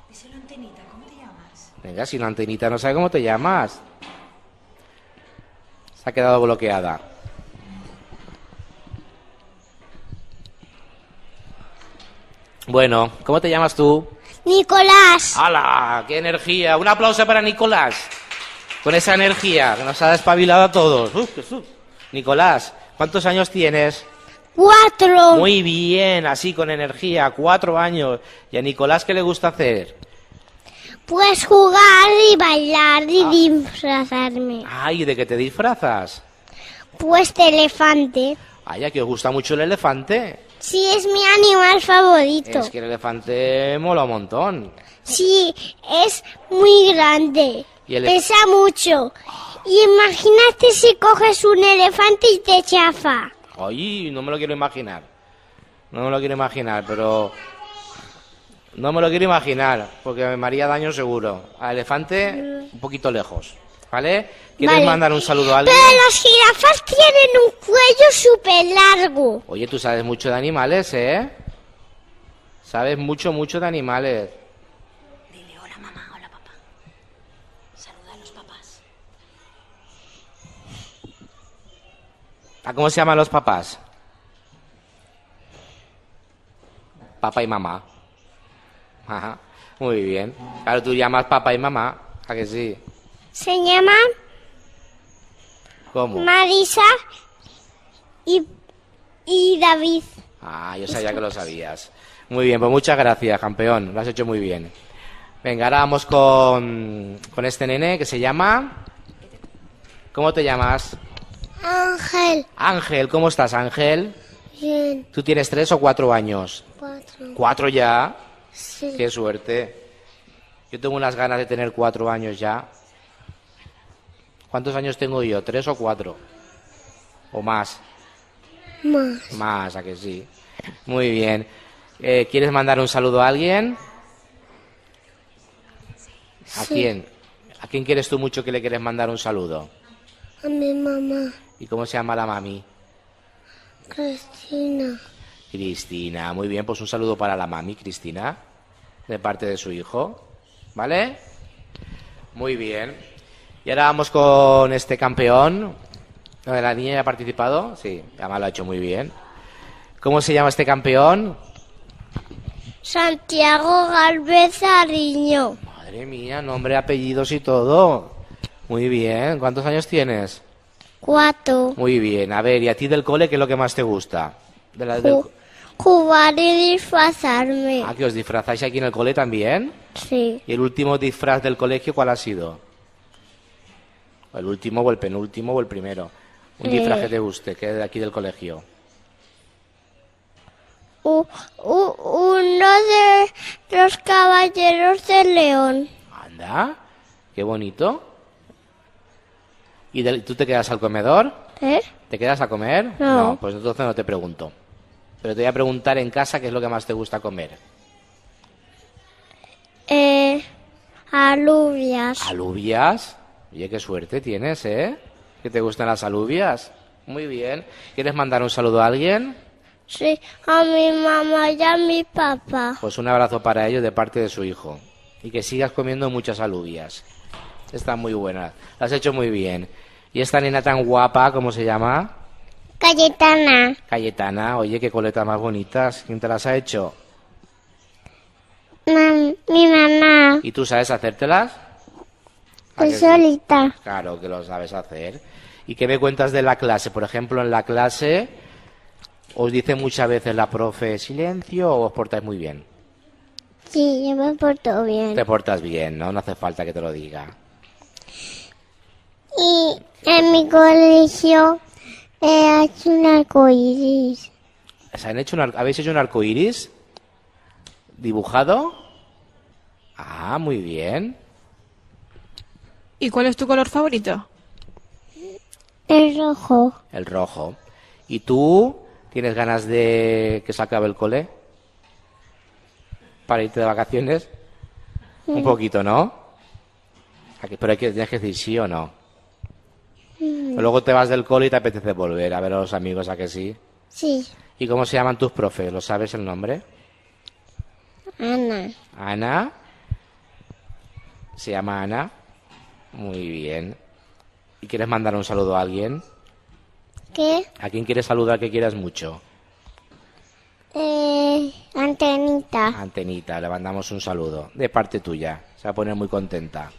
Díselo, Antenita, ¿cómo te llamas? Venga, si la Antenita no sabe cómo te llamas. Se ha quedado bloqueada. Bueno, ¿cómo te llamas tú? Nicolás. ¡Hala! ¡Qué energía! Un aplauso para Nicolás. Con esa energía que nos ha despabilado a todos. Jesús. Nicolás, ¿cuántos años tienes? 4. Muy bien, así con energía, 4 años. ¿Y a Nicolás qué le gusta hacer? Pues jugar y bailar y disfrazarme. Ay, ¿de qué te disfrazas? Pues de elefante. Ay, ¿a que os gusta mucho el elefante? Sí, es mi animal favorito. Es que el elefante mola un montón. Sí, es muy grande. Y el- Pesa mucho. Y imagínate si coges un elefante y te chafa. Ay, no me lo quiero imaginar. No me lo quiero imaginar, pero... No me lo quiero imaginar, porque me haría daño seguro. Al elefante, un poquito lejos, ¿vale? ¿Quieres Vale. mandar un saludo a alguien? Pero las jirafas tienen un cuello súper largo. Oye, tú sabes mucho de animales, ¿eh? Sabes mucho, mucho de animales. Dile hola mamá, hola papá. Saluda a los papás. ¿A cómo se llaman los papás? Papá y mamá. Ajá, muy bien. Claro, tú llamas papá y mamá, ¿a que sí? Se llaman ¿Cómo? Marisa y David. Ah, yo sabía que lo sabías. Muy bien, pues muchas gracias, campeón. Lo has hecho muy bien. Venga, ahora vamos con este nene que se llama... ¿Cómo te llamas? Ángel. Ángel, ¿cómo estás, Ángel? Bien. ¿Tú tienes 3 o 4 años? 4. 4 ya. Sí. Qué suerte. Yo tengo unas ganas de tener 4 años ya. ¿Cuántos años tengo yo? 3 o 4. ¿O más? Más. Más, ¿a que sí? Muy bien. ¿Quieres mandar un saludo a alguien? ¿A Sí. quién? ¿A quién quieres tú mucho que le quieres mandar un saludo? A mi mamá. ¿Y cómo se llama la mami? Cristina. Cristina. Muy bien, pues un saludo para la mami, Cristina, de parte de su hijo. ¿Vale? Muy bien. Y ahora vamos con este campeón. ¿La niña ya ha participado? Sí, además lo ha hecho muy bien. ¿Cómo se llama este campeón? Santiago Galvez Ariño. Madre mía, nombre, apellidos y todo. Muy bien. ¿Cuántos años tienes? 4. Muy bien. A ver, ¿y a ti del cole qué es lo que más te gusta? Del... Jugar y disfrazarme. ¿A que os disfrazáis aquí en el cole también? Sí. ¿Y el último disfraz del colegio cuál ha sido? ¿O el último o el penúltimo o el primero? Un disfraz que te guste, que es de aquí del colegio. Uno de los caballeros de León. Anda, qué bonito. ¿Y tú te quedas al comedor? ¿Eh? ¿Te quedas a comer? No. Pues entonces no te pregunto. Pero te voy a preguntar en casa qué es lo que más te gusta comer. Alubias. ¿Alubias? Oye, qué suerte tienes, ¿eh? ¿Que te gustan las alubias? Muy bien. ¿Quieres mandar un saludo a alguien? Sí, a mi mamá y a mi papá. Pues un abrazo para ellos de parte de su hijo. Y que sigas comiendo muchas alubias. Están muy buenas. Lo has hecho muy bien. ¿Y esta nena tan guapa, cómo se llama? Cayetana. Cayetana. Oye, qué coletas más bonitas. ¿Quién te las ha hecho? Mi mamá. ¿Y tú sabes hacértelas? ¿A Soy que sí? solita. Claro que lo sabes hacer. ¿Y qué me cuentas de la clase? Por ejemplo, en la clase, ¿os dice muchas veces la profe silencio o os portáis muy bien? Sí, yo me porto bien. Te portas bien, ¿no? No hace falta que te lo diga. Y en mi colegio he hecho un arcoíris. ¿Habéis hecho un arco iris? ¿Dibujado? Ah, muy bien. ¿Y cuál es tu color favorito? El rojo. El rojo. ¿Y tú tienes ganas de que se acabe el cole? ¿Para irte de vacaciones? Un poquito, ¿no? Pero tienes que decir sí o no. Luego te vas del cole y te apetece volver a ver a los amigos, ¿a que sí? Sí. ¿Y cómo se llaman tus profes? ¿Lo sabes el nombre? Ana. Ana. ¿Se llama Ana? Muy bien. ¿Y quieres mandar un saludo a alguien? ¿Qué? ¿A quién quieres saludar que quieras mucho? Antenita. Antenita, le mandamos un saludo de parte tuya. Se va a poner muy contenta.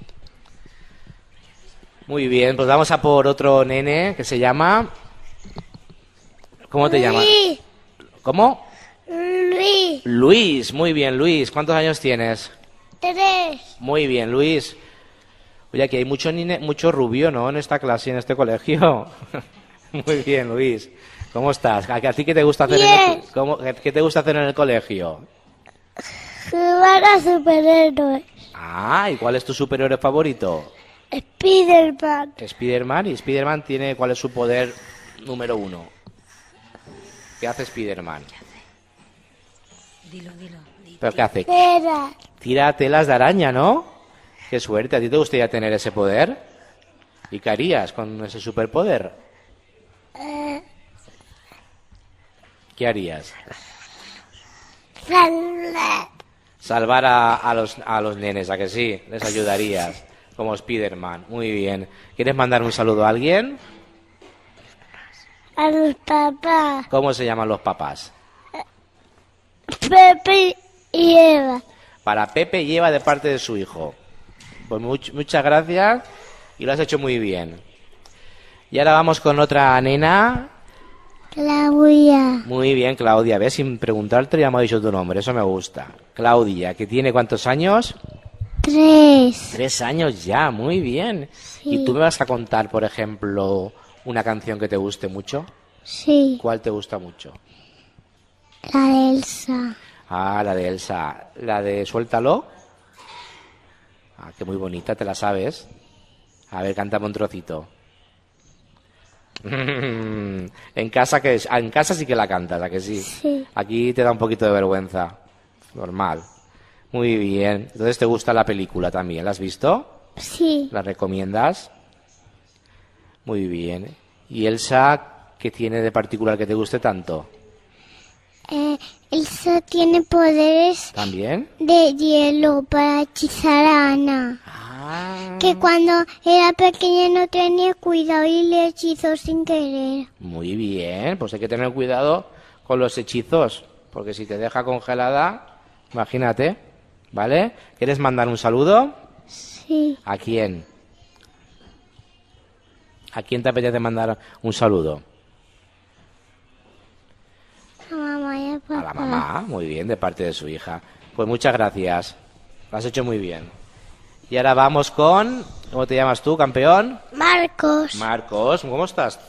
Muy bien, pues vamos a por otro nene que se llama... ¿Cómo te llamas? Luis. ¿Cómo? Luis. Luis, muy bien, Luis. ¿Cuántos años tienes? 3. Muy bien, Luis. Oye, aquí hay mucho rubio, ¿no? En esta clase, en este colegio. Muy bien, Luis. ¿Cómo estás? ¿A ti qué te gusta hacer Bien. qué te gusta hacer en el colegio? Jugar a superhéroes. Ah, ¿y cuál es tu superhéroe favorito? Spiderman. Spiderman. ¿Y Spiderman tiene cuál es su poder número 1? ¿Qué hace Spiderman? Dilo. ¿Pero qué hace? Espera. Tira telas de araña, ¿no? Qué suerte. ¿A ti te gustaría tener ese poder? ¿Y qué harías con ese superpoder? ¿Qué harías? Salvar. Salvar a los nenes, ¿a que sí? Les ayudarías, como Spiderman. Muy bien. ¿Quieres mandar un saludo a alguien? A los papás. ¿Cómo se llaman los papás? Pepe y Eva. Para Pepe y Eva de parte de su hijo. Pues muchas gracias y lo has hecho muy bien. Y ahora vamos con otra nena. Claudia. Muy bien, Claudia. ¿Ves? Sin preguntarte ya me ha dicho tu nombre. Eso me gusta. Claudia, que tiene ¿cuántos años? 3. 3 años ya. Muy bien. ¿Y tú me vas a contar, por ejemplo, una canción que te guste mucho? Sí. ¿Cuál te gusta mucho? La de Elsa. Ah, la de Elsa. ¿La de Suéltalo? Ah, que muy bonita, ¿te la sabes? A ver, cántame un trocito. En casa sí que la cantas, ¿a que sí? Sí. Aquí te da un poquito de vergüenza. Normal. Muy bien. Entonces te gusta la película también, ¿la has visto? Sí. ¿La recomiendas? Muy bien. ¿Y Elsa qué tiene de particular que te guste tanto? Elsa tiene poderes ¿También? de hielo para hechizar a Ana. Ah, Que cuando era pequeña no tenía cuidado y le hechizó sin querer. muy bien. Pues hay que tener cuidado con los hechizos, porque si te deja congelada, imagínate, ¿vale? ¿Quieres mandar un saludo? Sí. ¿A quién? ¿A quién te apetece mandar un saludo? A mamá y a papá. A la mamá, muy bien, de parte de su hija. Pues muchas gracias, lo has hecho muy bien. Y ahora vamos con... ¿Cómo te llamas tú, campeón? Marcos. Marcos, ¿cómo estás?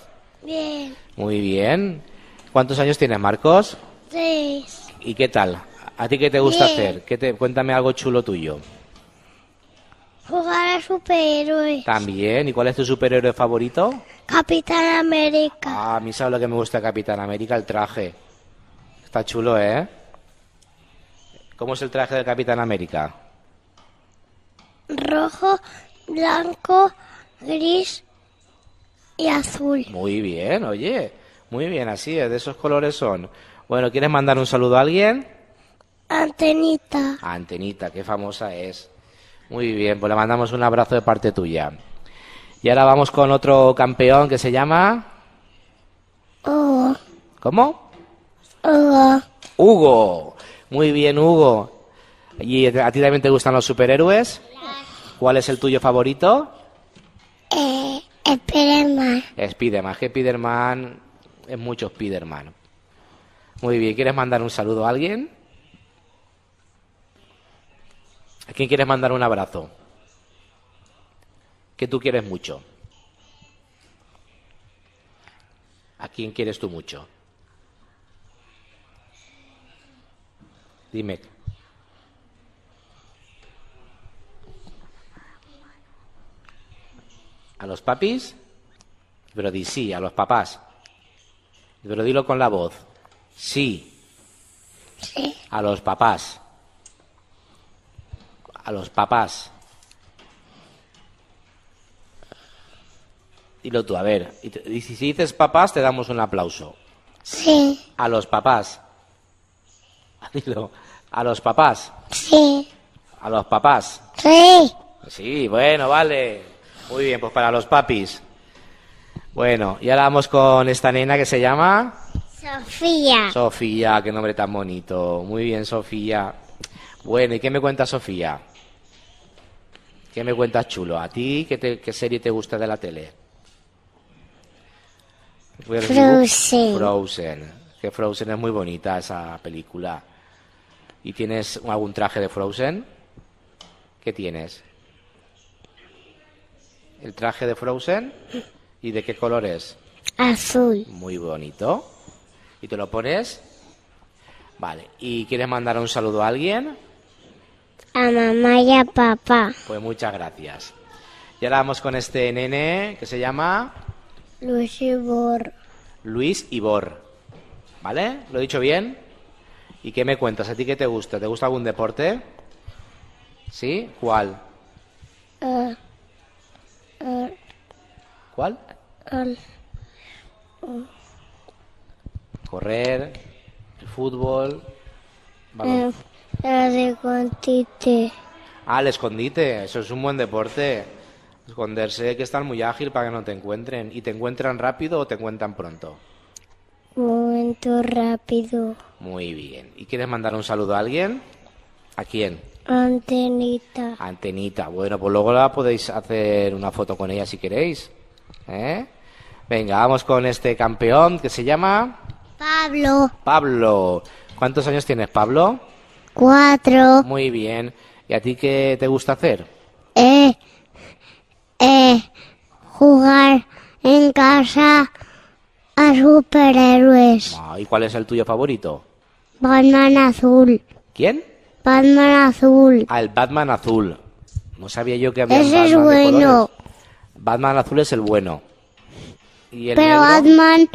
Bien. Muy bien. ¿Cuántos años tienes, Marcos? 3. ¿Y qué tal? ¿A ti qué te gusta Bien. hacer? Cuéntame algo chulo tuyo. Jugar a superhéroes. También. ¿Y cuál es tu superhéroe favorito? Capitán América. Ah, a mí sabe lo que me gusta de Capitán América, el traje. Está chulo, ¿eh? ¿Cómo es el traje del Capitán América? Rojo, blanco, gris y azul. Muy bien, oye. Muy bien, así es, de esos colores son. Bueno, ¿quieres mandar un saludo a alguien? Antenita. A Antenita, qué famosa es. Muy bien, pues le mandamos un abrazo de parte tuya. Y ahora vamos con otro campeón que se llama... Hugo. ¿Cómo? Hugo. Hugo. Muy bien, Hugo. ¿Y a ti también te gustan los superhéroes? ¿Cuál es el tuyo favorito? Spiderman. Spiderman. Que Spiderman es mucho Spiderman. Muy bien, ¿quieres mandar un saludo a alguien? ¿A quién quieres mandar un abrazo? Que tú quieres mucho. ¿A quién quieres tú mucho? Dime. ¿A los papis? Pero di sí, a los papás. Pero dilo con la voz. Sí. Sí. A los papás. A los papás. Dilo tú, a ver. Y si dices papás, te damos un aplauso. Sí. A los papás. Dilo. A los papás. Sí. A los papás. Sí. Sí, bueno, vale. Muy bien, pues para los papis. Bueno, y ahora vamos con esta nena que se llama... Sofía. Sofía, qué nombre tan bonito. Muy bien, Sofía. Bueno, ¿y qué me cuenta Sofía? ¿Qué me cuentas chulo? ¿A ti qué serie te gusta de la tele? Frozen. Frozen. Que Frozen es muy bonita esa película. ¿Y tienes algún traje de Frozen? ¿Qué tienes? ¿El traje de Frozen? ¿Y de qué color es? Azul. Muy bonito. ¿Y te lo pones? Vale. ¿Y quieres mandar un saludo a alguien? A mamá y a papá. Pues muchas gracias. Y ahora vamos con este nene que se llama Luis Ibor. Luis Ibor. ¿Vale? ¿Lo he dicho bien? ¿Y qué me cuentas? ¿A ti qué te gusta? ¿Te gusta algún deporte? ¿Sí? ¿Cuál? ¿Cuál? Correr, el fútbol, balon- De contite. Ah, el escondite, eso es un buen deporte. Esconderse hay que estar muy ágil para que no te encuentren. ¿Y te encuentran rápido o te encuentran pronto? Momento rápido. Muy bien. ¿Y quieres mandar un saludo a alguien? ¿A quién? Antenita. A Antenita. Bueno, pues luego la podéis hacer una foto con ella si queréis. ¿Eh? Venga, vamos con este campeón que se llama Pablo. Pablo. ¿Cuántos años tienes, Pablo? 4. Muy bien. ¿Y a ti qué te gusta hacer? Jugar en casa a superhéroes. Ah, ¿y cuál es el tuyo favorito? Batman azul. ¿Quién? Batman azul. Ah, el Batman azul. No sabía yo que había Ese Batman es de bueno. colores. Batman azul es el bueno. ¿Y el Pero negro? Batman,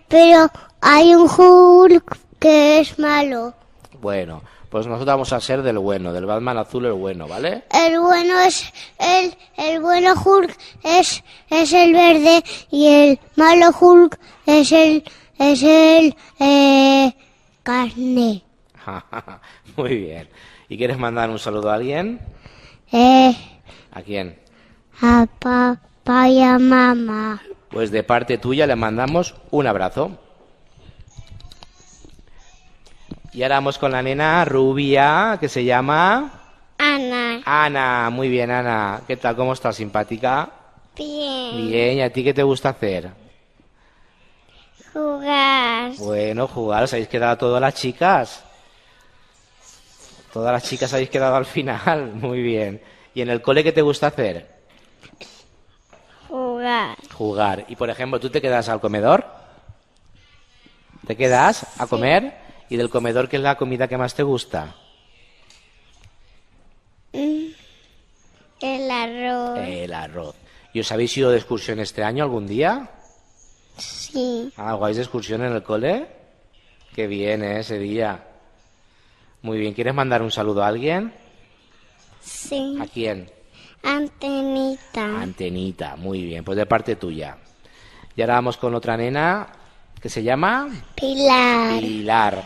pero hay un Hulk que es malo. Bueno, pues nosotros vamos a ser del bueno, del Batman azul el bueno, ¿vale? El bueno es el bueno Hulk es el verde y el malo Hulk es el carne. Muy bien. ¿Y quieres mandar un saludo a alguien? ¿A quién? A papá y a mamá. Pues de parte tuya le mandamos un abrazo. Y ahora vamos con la nena rubia que se llama Ana. Ana. Muy bien, Ana. ¿Qué tal? ¿Cómo estás? ¿Simpática? Bien. Bien. ¿Y a ti qué te gusta hacer? Jugar. Bueno, jugar. ¿Os habéis quedado todas las chicas? Todas las chicas habéis quedado al final. Muy bien. ¿Y en el cole qué te gusta hacer? Jugar. Jugar. Y por ejemplo, ¿tú te quedas al comedor? ¿Te quedas a comer? ¿Y del comedor qué es la comida que más te gusta? El arroz. El arroz. ¿Y os habéis ido de excursión este año algún día? Sí. ¿Algo habéis de excursión en el cole? Qué bien, ese día. Muy bien. ¿Quieres mandar un saludo a alguien? Sí. ¿A quién? Antenita. Antenita. Muy bien. Pues de parte tuya. Y ahora vamos con otra nena que se llama Pilar. Pilar.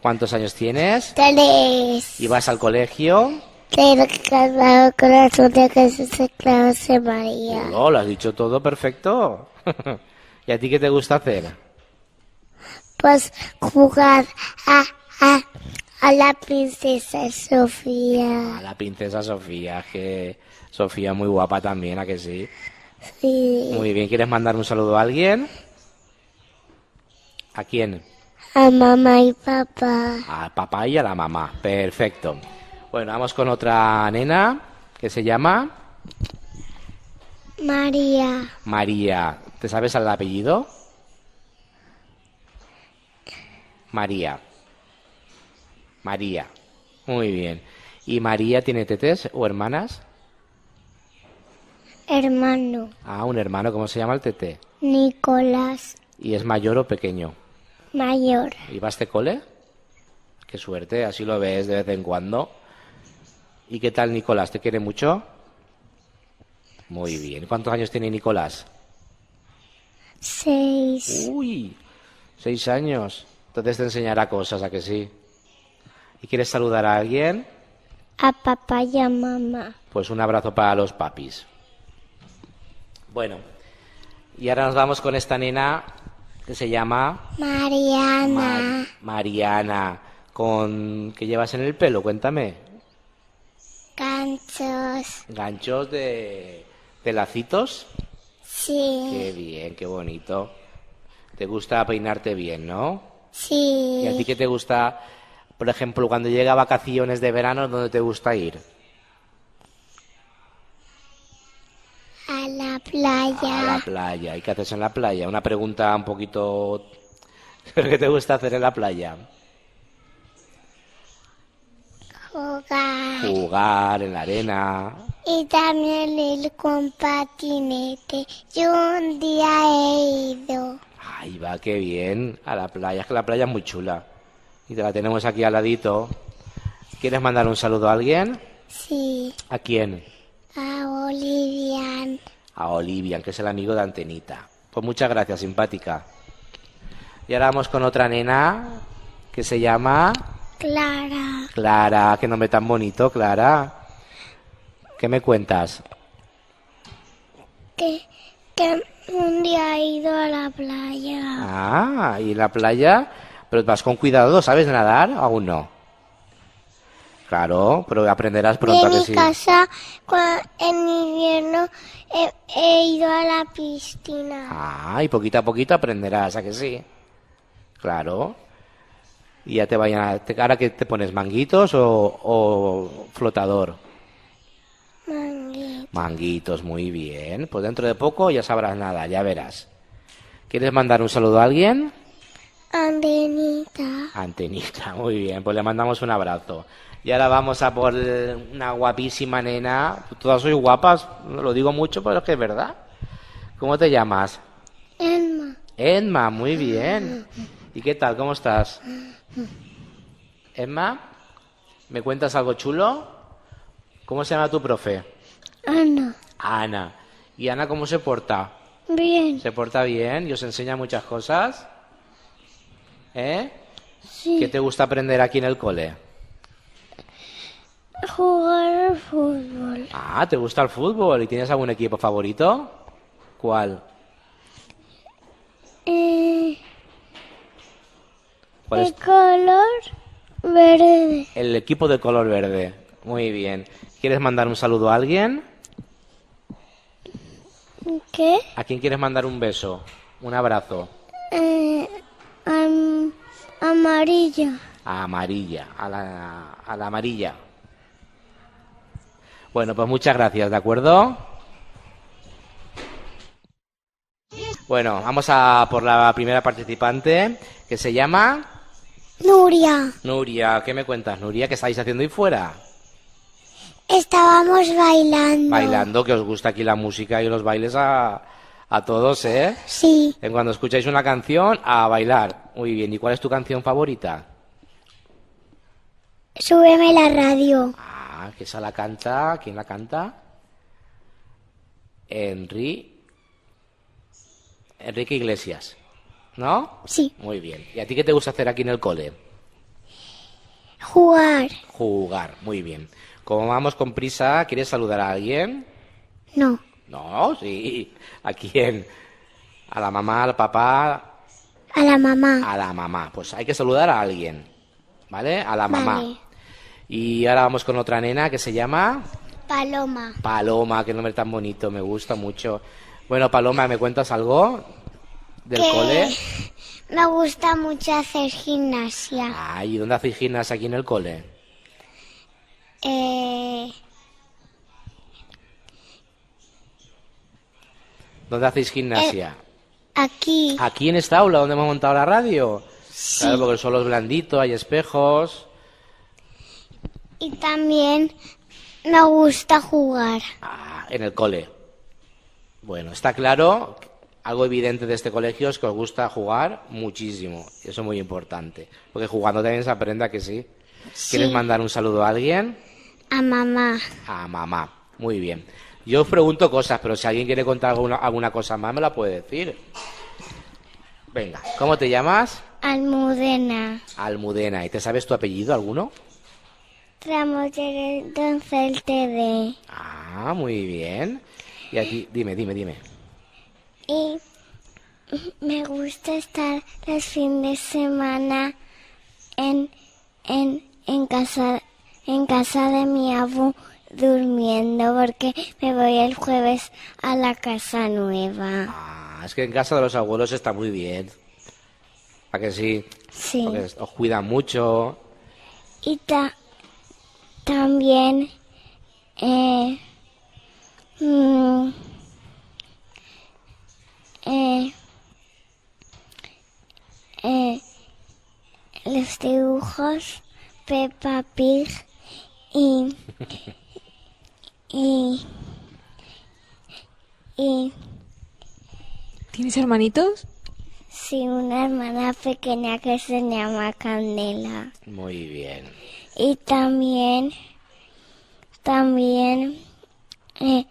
¿Cuántos años tienes? 3. ¿Y vas al colegio? Pero cada corazón de Jesús se clase María. Oh, lo has dicho todo perfecto. ¿Y a ti qué te gusta hacer? Pues jugar a la princesa Sofía. A la princesa Sofía, que Sofía muy guapa también, ¿a que sí? Sí. Muy bien, ¿quieres mandar un saludo a alguien? ¿A quién? A mamá y papá. Al papá y a la mamá, perfecto. Bueno, vamos con otra nena que se llama María. María. ¿Te sabes el apellido? María. María. Muy bien. ¿Y María tiene tetes o hermanas? Hermano. Ah, un hermano, ¿cómo se llama el tete? Nicolás. ¿Y es mayor o pequeño? Mayor. ¿Y vas de cole? Qué suerte, así lo ves de vez en cuando. ¿Y qué tal Nicolás? ¿Te quiere mucho? Muy bien. ¿Cuántos años tiene Nicolás? 6. Uy, 6 años. Entonces te enseñará cosas, ¿a que sí? ¿Y quieres saludar a alguien? A papá y a mamá. Pues un abrazo para los papis. Bueno, y ahora nos vamos con esta nena que se llama Mariana. Mariana. ¿Qué llevas en el pelo? Cuéntame. Ganchos. ¿Ganchos de lacitos? Sí. Qué bien, qué bonito. Te gusta peinarte bien, ¿no? Sí. ¿Y a ti qué te gusta, por ejemplo, cuando llega vacaciones de verano, dónde te gusta ir? la A la playa. playa. ¿Y qué haces en la playa? Una pregunta un poquito... ¿Qué te gusta hacer en la playa? Jugar. Jugar en la arena. Y también ir con patinete. Yo un día he ido. Ahí va, qué bien. A la playa. Es que la playa es muy chula. Y te la tenemos aquí al ladito. ¿Quieres mandar un saludo a alguien? Sí, ¿A quién? a Olivia. A Olivia, que es el amigo de Antenita. Pues muchas gracias, simpática. Y ahora vamos con otra nena que se llama Clara. Clara. Qué nombre tan bonito, Clara. ¿Qué me cuentas? Que un día he ido a la playa. Ah, y en la playa, pero vas con cuidado, ¿sabes nadar? Aún no. Claro, pero aprenderás pronto, ¿a De que mi sí? casa, en invierno, he ido a la piscina. Ah, y poquito a poquito aprenderás, ¿a que sí? Claro. Y ya te vayan ¿ahora que te pones manguitos o flotador? Manguito. Manguitos, muy bien. Pues dentro de poco ya sabrás nada, ya verás. ¿Quieres mandar un saludo a alguien? Antenita. Antenita, muy bien, pues le mandamos un abrazo. Y ahora vamos a por una guapísima nena. Todas sois guapas, lo digo mucho, pero es que es verdad. ¿Cómo te llamas? Emma. Emma, muy bien. ¿Y qué tal? ¿Cómo estás? Emma, ¿me cuentas algo chulo? ¿Cómo se llama tu profe? Ana. Ana. ¿Y Ana cómo se porta? Bien. ¿Se porta bien y os enseña muchas cosas? ¿Eh? Sí. ¿Qué te gusta aprender aquí en el cole? Jugar al fútbol. Ah, ¿te gusta el fútbol? ¿Y tienes algún equipo favorito? ¿Cuál? ¿Cuál De es color verde. el equipo de color verde? Muy bien. ¿Quieres mandar un saludo a alguien? ¿Qué? ¿A quién quieres mandar un beso? Un abrazo. Amarilla. A Amarilla, a la amarilla. Bueno, pues muchas gracias, ¿de acuerdo? Bueno, vamos a por la primera participante, que se llama Nuria. Nuria. ¿Qué me cuentas, Nuria? ¿Qué estáis haciendo ahí fuera? Estábamos bailando. Bailando, que os gusta aquí la música y los bailes a todos, ¿eh? Sí. En cuando escucháis una canción, a bailar. Muy bien. ¿Y cuál es tu canción favorita? Súbeme la radio. Ah, que esa la canta. ¿Quién la canta? Enrique Iglesias. ¿No? Sí. Muy bien. ¿Y a ti qué te gusta hacer aquí en el cole? Jugar. Jugar. Muy bien. Como vamos con prisa, ¿quieres saludar a alguien? No. No, sí. ¿A quién? ¿A la mamá, al papá? A la mamá. A la mamá. Pues hay que saludar a alguien. ¿Vale? A la mamá. Vale. Y ahora vamos con otra nena que se llama Paloma. Paloma. Qué nombre tan bonito. Me gusta mucho. Bueno, Paloma, ¿me cuentas algo del cole? Me gusta mucho hacer gimnasia. Ay, ¿y dónde hacéis gimnasia aquí en el cole? ¿Dónde hacéis gimnasia? Aquí. Aquí en esta aula donde hemos montado la radio. Sí. Claro, porque el suelo es blandito, hay espejos. Y también me gusta jugar. Ah, en el cole. Bueno, está claro, algo evidente de este colegio es que os gusta jugar muchísimo. Y eso es muy importante. Porque jugando también se aprende, ¿a que sí? ¿Quieres mandar un saludo a alguien? A mamá. A mamá. Muy bien. Yo os pregunto cosas, pero si alguien quiere contar alguna cosa más, me la puede decir. Venga, ¿cómo te llamas? Almudena. Almudena. ¿Y te sabes tu apellido alguno? Ramos de TV. Ah, muy bien. Y aquí, dime. Y me gusta estar los fines de semana en casa de mi abu durmiendo porque me voy el jueves a la casa nueva. Ah, es que en casa de los abuelos está muy bien. ¿A que sí? Sí. Porque os cuidan mucho. Y también eh, los dibujos, Peppa Pig y, y, y ¿Tienes hermanitos? sí, una hermana pequeña que se llama Candela. Muy bien. Y también eh,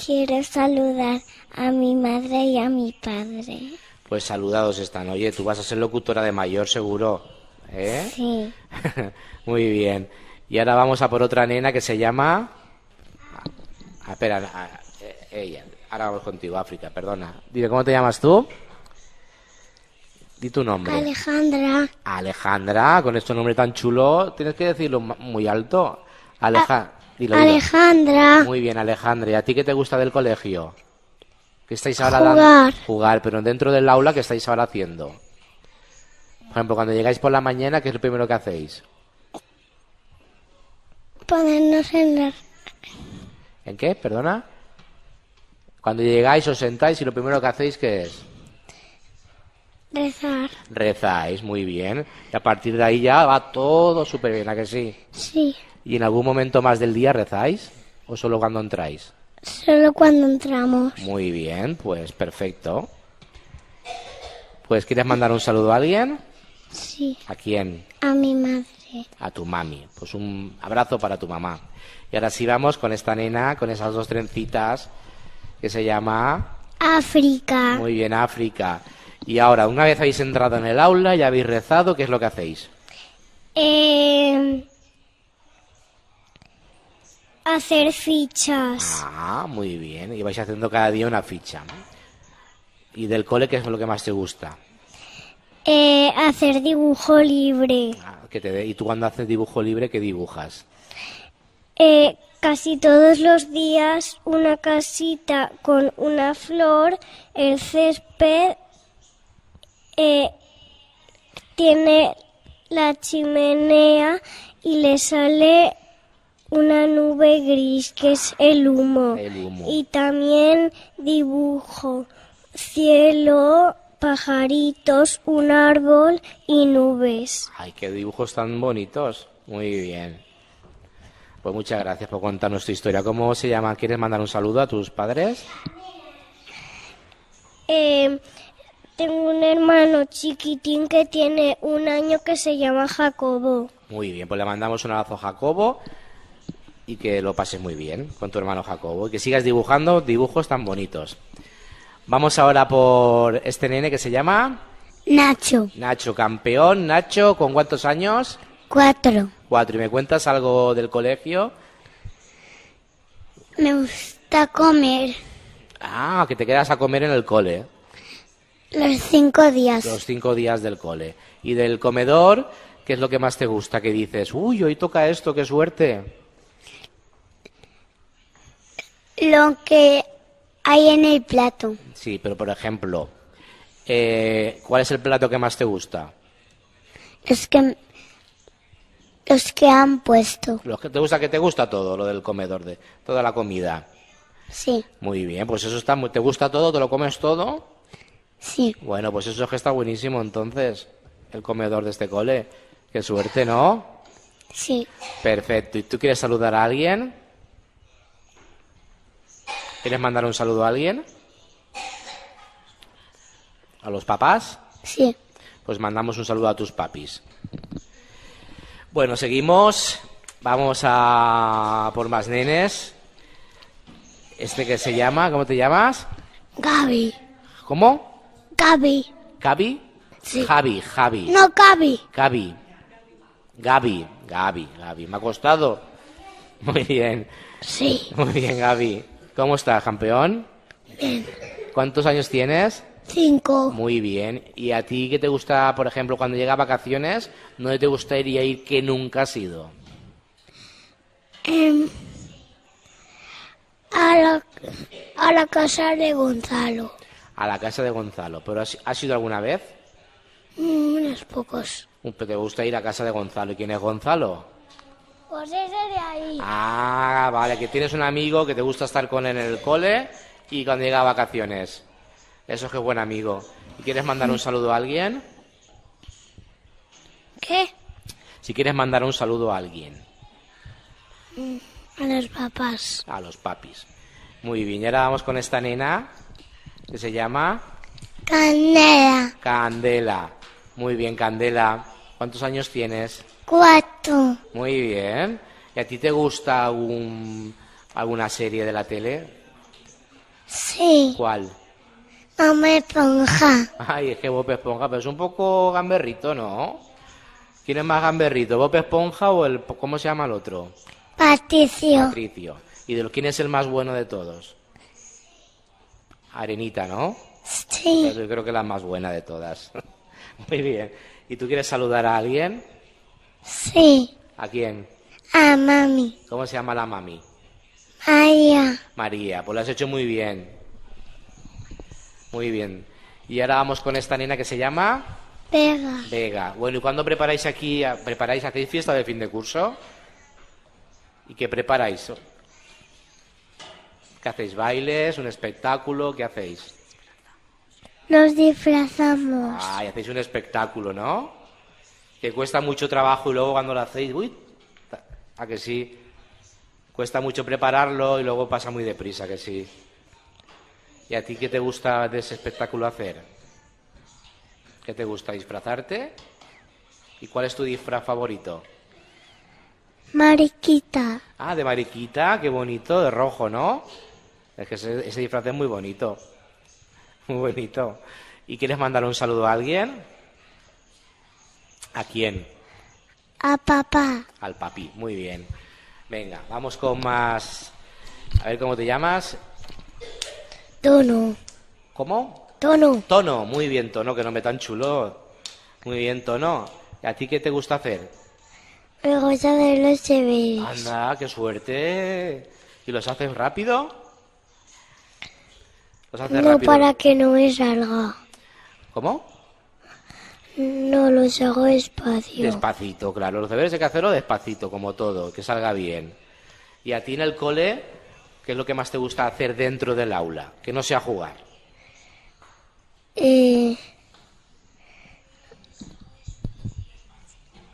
quiero saludar a mi madre y a mi padre. Pues saludados están. Oye, tú vas a ser locutora de mayor seguro, ¿eh? Sí, Muy bien. Y ahora vamos a por otra nena que se llama... espera, ella. Ahora vamos contigo, África, perdona. Dime, ¿cómo te llamas tú? Di tu nombre. Alejandra. Alejandra, con este nombre tan chulo, tienes que decirlo muy alto. Dilo. Alejandra. Muy bien, Alejandra. ¿Y a ti qué te gusta del colegio? ¿Qué estáis ahora Jugar. Jugar, pero dentro del aula, ¿qué estáis ahora haciendo? Por ejemplo, cuando llegáis por la mañana, ¿qué es lo primero que hacéis? Ponernos en la... ¿En qué? ¿Perdona? Cuando llegáis os sentáis y lo primero que hacéis, ¿qué es? rezar. Rezáis, muy bien. Y a partir de ahí ya va todo súper bien, ¿a que sí? Sí, ¿Y en algún momento más del día rezáis? ¿O solo cuando entráis? solo cuando entramos. Muy bien, pues perfecto. Pues ¿quieres mandar un saludo a alguien? Sí, ¿A quién? a mi madre. A tu mami. Pues un abrazo para tu mamá. Y ahora sí vamos con esta nena, con esas dos trencitas, que se llama... África. Muy bien, África. Y ahora, una vez habéis entrado en el aula, ya habéis rezado, ¿qué es lo que hacéis? Hacer fichas. Ah, muy bien. Y vais haciendo cada día una ficha. ¿Y del cole qué es lo que más te gusta? Hacer dibujo libre. ¿Y tú cuando haces dibujo libre, qué dibujas? Casi todos los días una casita con una flor, el césped, tiene la chimenea y le sale una nube gris que es el humo. El humo. Y también dibujo cielo, pajaritos, un árbol y nubes. Ay, qué dibujos tan bonitos. Muy bien. Pues muchas gracias por contarnos tu historia. ¿Cómo se llama? ¿Quieres mandar un saludo a tus padres? Tengo un hermano chiquitín que tiene 1 año que se llama Jacobo. Muy bien, pues le mandamos un abrazo a Jacobo y que lo pases muy bien con tu hermano Jacobo y que sigas dibujando dibujos tan bonitos. Vamos ahora por este nene que se llama... Nacho. Nacho, campeón. Nacho, ¿con cuántos años? 4. 4. ¿Y me cuentas algo del colegio? Me gusta comer Ah, que te quedas a comer en el cole. los 5 días. Los 5 días del cole. ¿Y del comedor, qué es lo que más te gusta? Que dices, uy, hoy toca esto, qué suerte. Lo que hay en el plato. Sí, pero por ejemplo, ¿cuál es el plato que más te gusta? Los que han puesto. ¿Los que te gusta? ¿Que te gusta todo lo del comedor, de toda la comida? Sí, Muy bien, pues eso está ¿te gusta todo? ¿Te lo comes todo? sí. Bueno, pues eso es que está buenísimo entonces, el comedor de este cole. Qué suerte, ¿no? Sí. Perfecto. ¿Y tú quieres saludar a alguien? ¿Quieres mandar un saludo a alguien? ¿A los papás? Sí. Pues mandamos un saludo a tus papis. Bueno, seguimos. Vamos a por más nenes. Este que se llama, ¿cómo te llamas? Gaby. ¿Cómo? Gaby. ¿Gaby? Sí. Javi. No, Gaby. Gaby. ¿Me ha costado? Muy bien. Sí. Muy bien, Gaby. ¿Cómo estás, campeón? Bien. ¿Cuántos años tienes? 5. Muy bien. ¿Y a ti qué te gusta, por ejemplo, cuando llega vacaciones? ¿Dónde te gustaría ir que nunca has ido? A la casa de Gonzalo. A la casa de Gonzalo. ¿Pero has ido alguna vez? Unos pocos. ¿Te gusta ir a casa de Gonzalo? ¿Y quién es Gonzalo? Pues ese de ahí. Ah, vale, que tienes un amigo que te gusta estar con él en el cole y cuando llega a vacaciones. Eso es que buen amigo. ¿Y quieres mandar un saludo a alguien? ¿Qué? Si quieres mandar un saludo a alguien. A los papás. A los papis. Muy bien, y ahora vamos con esta nena que se llama Candela. Candela. Muy bien, Candela. ¿Cuántos años tienes? 4. Muy bien. ¿Y a ti te gusta alguna serie de la tele? Sí. ¿Cuál? Mamá Esponja. Ay, es que Bob Esponja, pero es un poco gamberrito, ¿no? ¿Quién es más gamberrito, Bob Esponja o cómo se llama el otro? Patricio. Patricio. ¿Y quién es el más bueno de todos? Arenita, ¿no? Sí. Yo creo que es la más buena de todas. Muy bien. ¿Y tú quieres saludar a alguien? Sí. ¿A quién? A mami. ¿Cómo se llama la mami? María. María. Pues lo has hecho muy bien. Muy bien. Y ahora vamos con esta nena que se llama Vega. Vega. Bueno, ¿y cuándo preparáis aquí? ¿Hacéis fiesta de fin de curso? ¿Y qué preparáis? ¿Qué hacéis? ¿Bailes? ¿Un espectáculo? ¿Qué hacéis? Nos disfrazamos. Ay, hacéis un espectáculo, ¿no? Que cuesta mucho trabajo y luego cuando lo hacéis, uy, ¿a que sí? Cuesta mucho prepararlo y luego pasa muy deprisa, que sí. ¿Y a ti qué te gusta de ese espectáculo hacer? ¿Qué te gusta? ¿Disfrazarte? ¿Y cuál es tu disfraz favorito? Mariquita. Ah, de mariquita, qué bonito, de rojo, ¿no? Es que ese disfraz es muy bonito. Muy bonito. ¿Y quieres mandar un saludo a alguien? ¿A quién? A papá. Al papi, muy bien. Venga, vamos con más. A ver cómo te llamas. Tono. ¿Cómo? Tono. Tono, muy bien, Tono, que nombre tan chulo. Muy bien, Tono. ¿Y a ti qué te gusta hacer? Me gusta ver los deberes. Anda, qué suerte. ¿Y los haces rápido? ¿Los haces No, rápido? para que no me salga. ¿Cómo? No, los hago despacio. Despacito, claro. Los deberes hay que hacerlo despacito, como todo, que salga bien. ¿Y a ti en el cole, qué es lo que más te gusta hacer dentro del aula? Que no sea jugar.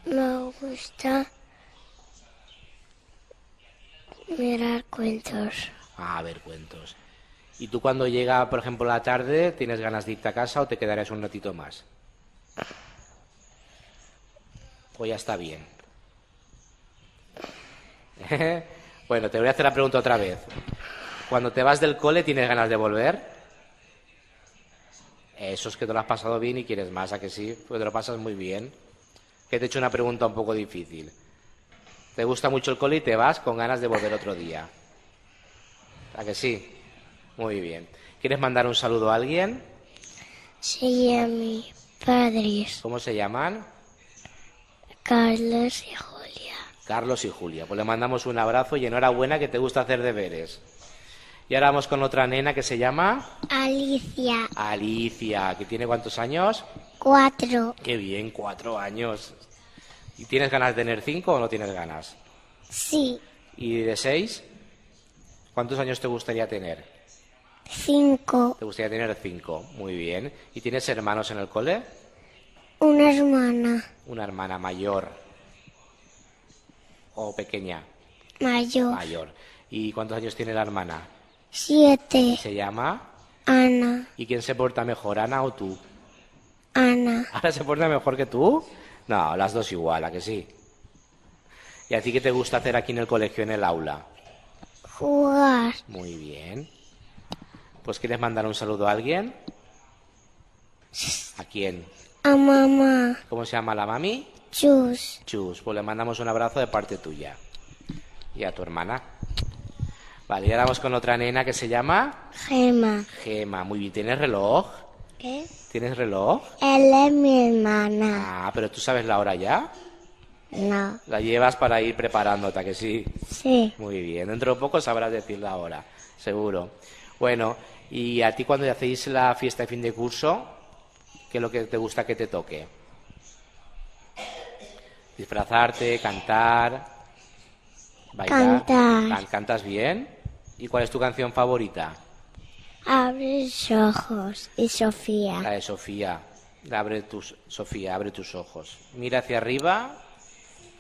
Me gusta mirar cuentos. A ver, cuentos. ¿Y tú cuando llega, por ejemplo, la tarde, tienes ganas de irte a casa o te quedarás un ratito más? Pues ya está bien. Bueno, te voy a hacer la pregunta otra vez. Cuando te vas del cole, ¿tienes ganas de volver? Eso es que te lo has pasado bien y quieres más, ¿a que sí? Pues te lo pasas muy bien. Que te he hecho una pregunta un poco difícil. ¿Te gusta mucho el cole y te vas con ganas de volver otro día? ¿A que sí? Muy bien. ¿Quieres mandar un saludo a alguien? Sí, a mis padres, ¿Cómo se llaman? Carlos y Julia. Carlos y Julia. Pues le mandamos un abrazo y enhorabuena que te gusta hacer deberes. Y ahora vamos con otra nena que se llama Alicia, Alicia, que tiene ¿cuántos años? 4. Qué bien, 4 años. ¿Y tienes ganas de tener 5 o no tienes ganas? Sí, ¿Y de 6? ¿Cuántos años te gustaría tener? 5. Te gustaría tener 5, muy bien. ¿Y tienes hermanos en el cole? Una hermana Una hermana mayor o pequeña, mayor. mayor. ¿Y cuántos años tiene la hermana? 7. ¿Se llama? Ana, ¿Y quién se porta mejor, Ana o tú? Ana. ¿Ana se porta mejor que tú? No, las dos igual, ¿a que sí? ¿Y a ti qué te gusta hacer aquí en el colegio, en el aula? Jugar. Muy bien. Pues ¿quieres mandar un saludo a alguien? ¿A quién? A mamá. ¿Cómo se llama la mami? Chus. Chus. Pues le mandamos un abrazo de parte tuya. Y a tu hermana. Vale, y ahora vamos con otra nena que se llama Gema. Gema. Muy bien, ¿tienes reloj? ¿Qué? ¿Tienes reloj? Él es mi hermana. Ah, pero ¿tú sabes la hora ya? No. La llevas para ir preparándote, ¿a que sí? Sí. Muy bien, dentro de poco sabrás decir la hora, seguro. Bueno, y a ti cuando hacéis la fiesta de fin de curso, ¿qué es lo que te gusta que te toque? Disfrazarte, cantar. Bailar. Cantar. ¿Cantas bien? ¿Y cuál es tu canción favorita? Abre los ojos. Y La Sofía. de Sofía. Sofía, abre tus ojos. Mira hacia arriba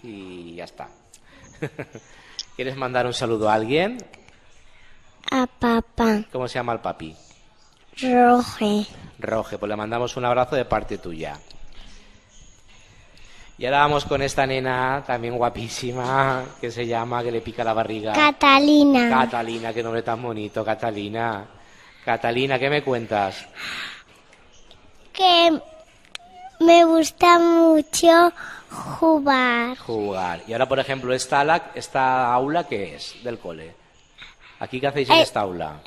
y ya está. ¿Quieres mandar un saludo a alguien? A papá. ¿Cómo se llama el papi? Roge. Roge, pues le mandamos un abrazo de parte tuya. Y ahora vamos con esta nena también guapísima que se llama, que le pica la barriga. Catalina. Catalina, qué nombre tan bonito, Catalina. Catalina, ¿qué me cuentas? Que me gusta mucho jugar. Jugar. Y ahora, por ejemplo, esta aula, ¿qué es del cole? ¿Aquí qué hacéis en esta aula?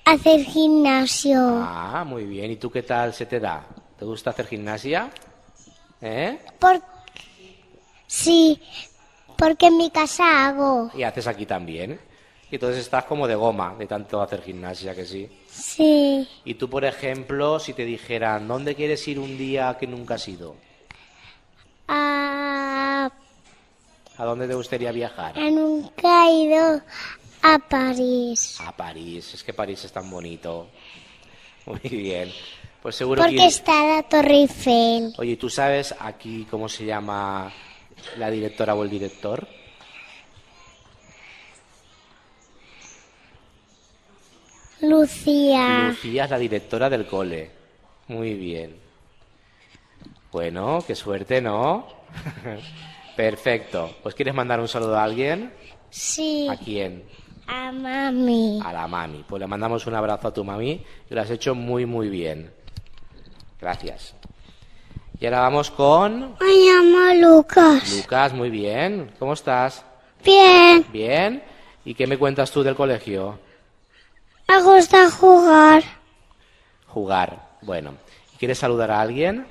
Hacer gimnasio. Ah, muy bien. ¿Y tú qué tal se te da? ¿Te gusta hacer gimnasia? ¿Eh? Sí, porque en mi casa hago. Y haces aquí también. Y entonces estás como de goma de tanto hacer gimnasia, que sí. Sí. Y tú, por ejemplo, si te dijeran, ¿dónde quieres ir un día que nunca has ido? ¿A dónde te gustaría viajar? Nunca he ido a París. A París. Es que París es tan bonito. Muy bien. Pues seguro Porque que... está la Torre Eiffel. Oye, ¿tú sabes aquí cómo se llama la directora o el director? Lucía. Lucía es la directora del cole. Muy bien. Bueno, qué suerte, ¿no? Perfecto. Pues ¿quieres mandar un saludo a alguien? Sí. ¿A quién? A mami. A la mami. Pues le mandamos un abrazo a tu mami y lo has hecho muy, muy bien. Gracias. Y ahora vamos con Me llamo Lucas. Lucas. Muy bien. ¿Cómo estás? Bien. Bien. ¿Y qué me cuentas tú del colegio? Me gusta jugar. Jugar. Bueno. ¿Quieres saludar a alguien?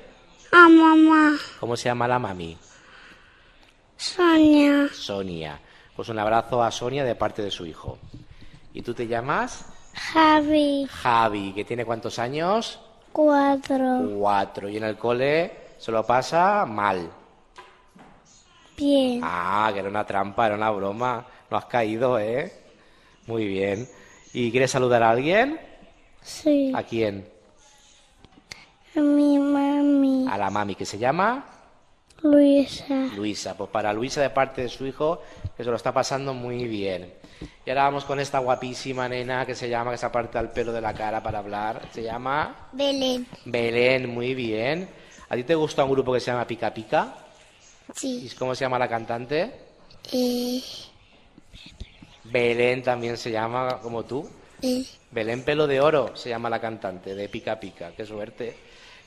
A mamá. ¿Cómo se llama la mami? Sonia. Sonia. Pues un abrazo a Sonia de parte de su hijo. ¿Y tú te llamas? Javi. Javi, que tiene ¿cuántos años? 4. 4. Y en el cole se lo pasa mal. Bien. Ah, que era una trampa, era una broma. No has caído, ¿eh? Muy bien. ¿Y quieres saludar a alguien? Sí. ¿A quién? A mi mami. A la mami, que se llama Luisa. Luisa. Pues para Luisa de parte de su hijo, que se lo está pasando muy bien. Y ahora vamos con esta guapísima nena que se se aparta el pelo de la cara para hablar. Se llama Belén. Belén, muy bien. ¿A ti te gusta un grupo que se llama Pica Pica? Sí. ¿Y cómo se llama la cantante? Belén también se llama como tú. Belén Pelo de Oro se llama la cantante de Pica Pica. Qué suerte.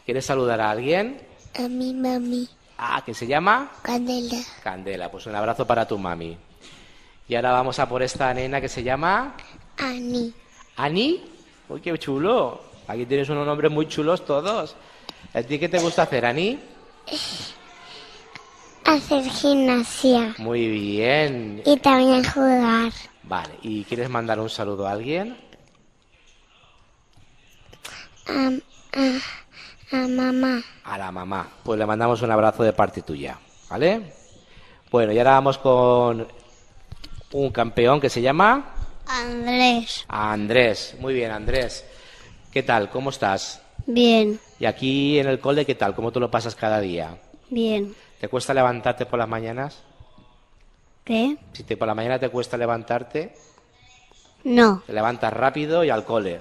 ¿Quieres saludar a alguien? A mi mami. Ah, ¿que se llama? Candela. Candela. Pues un abrazo para tu mami. Y ahora vamos a por esta nena que se llama Ani. Ani. Uy, qué chulo. Aquí tienes unos nombres muy chulos todos. ¿A ti qué te gusta hacer, Ani? Hacer gimnasia. Muy bien. Y también jugar. Vale. ¿Y quieres mandar un saludo a alguien? A mamá. A la mamá. Pues le mandamos un abrazo de parte tuya. ¿Vale? Bueno, y ahora vamos con un campeón que se llama Andrés. Andrés. Muy bien, Andrés. ¿Qué tal? ¿Cómo estás? Bien. Y aquí en el cole, ¿qué tal? ¿Cómo te lo pasas cada día? Bien. ¿Te cuesta levantarte por las mañanas? ¿Qué? Si por la mañana te cuesta levantarte, No. te levantas rápido y al cole.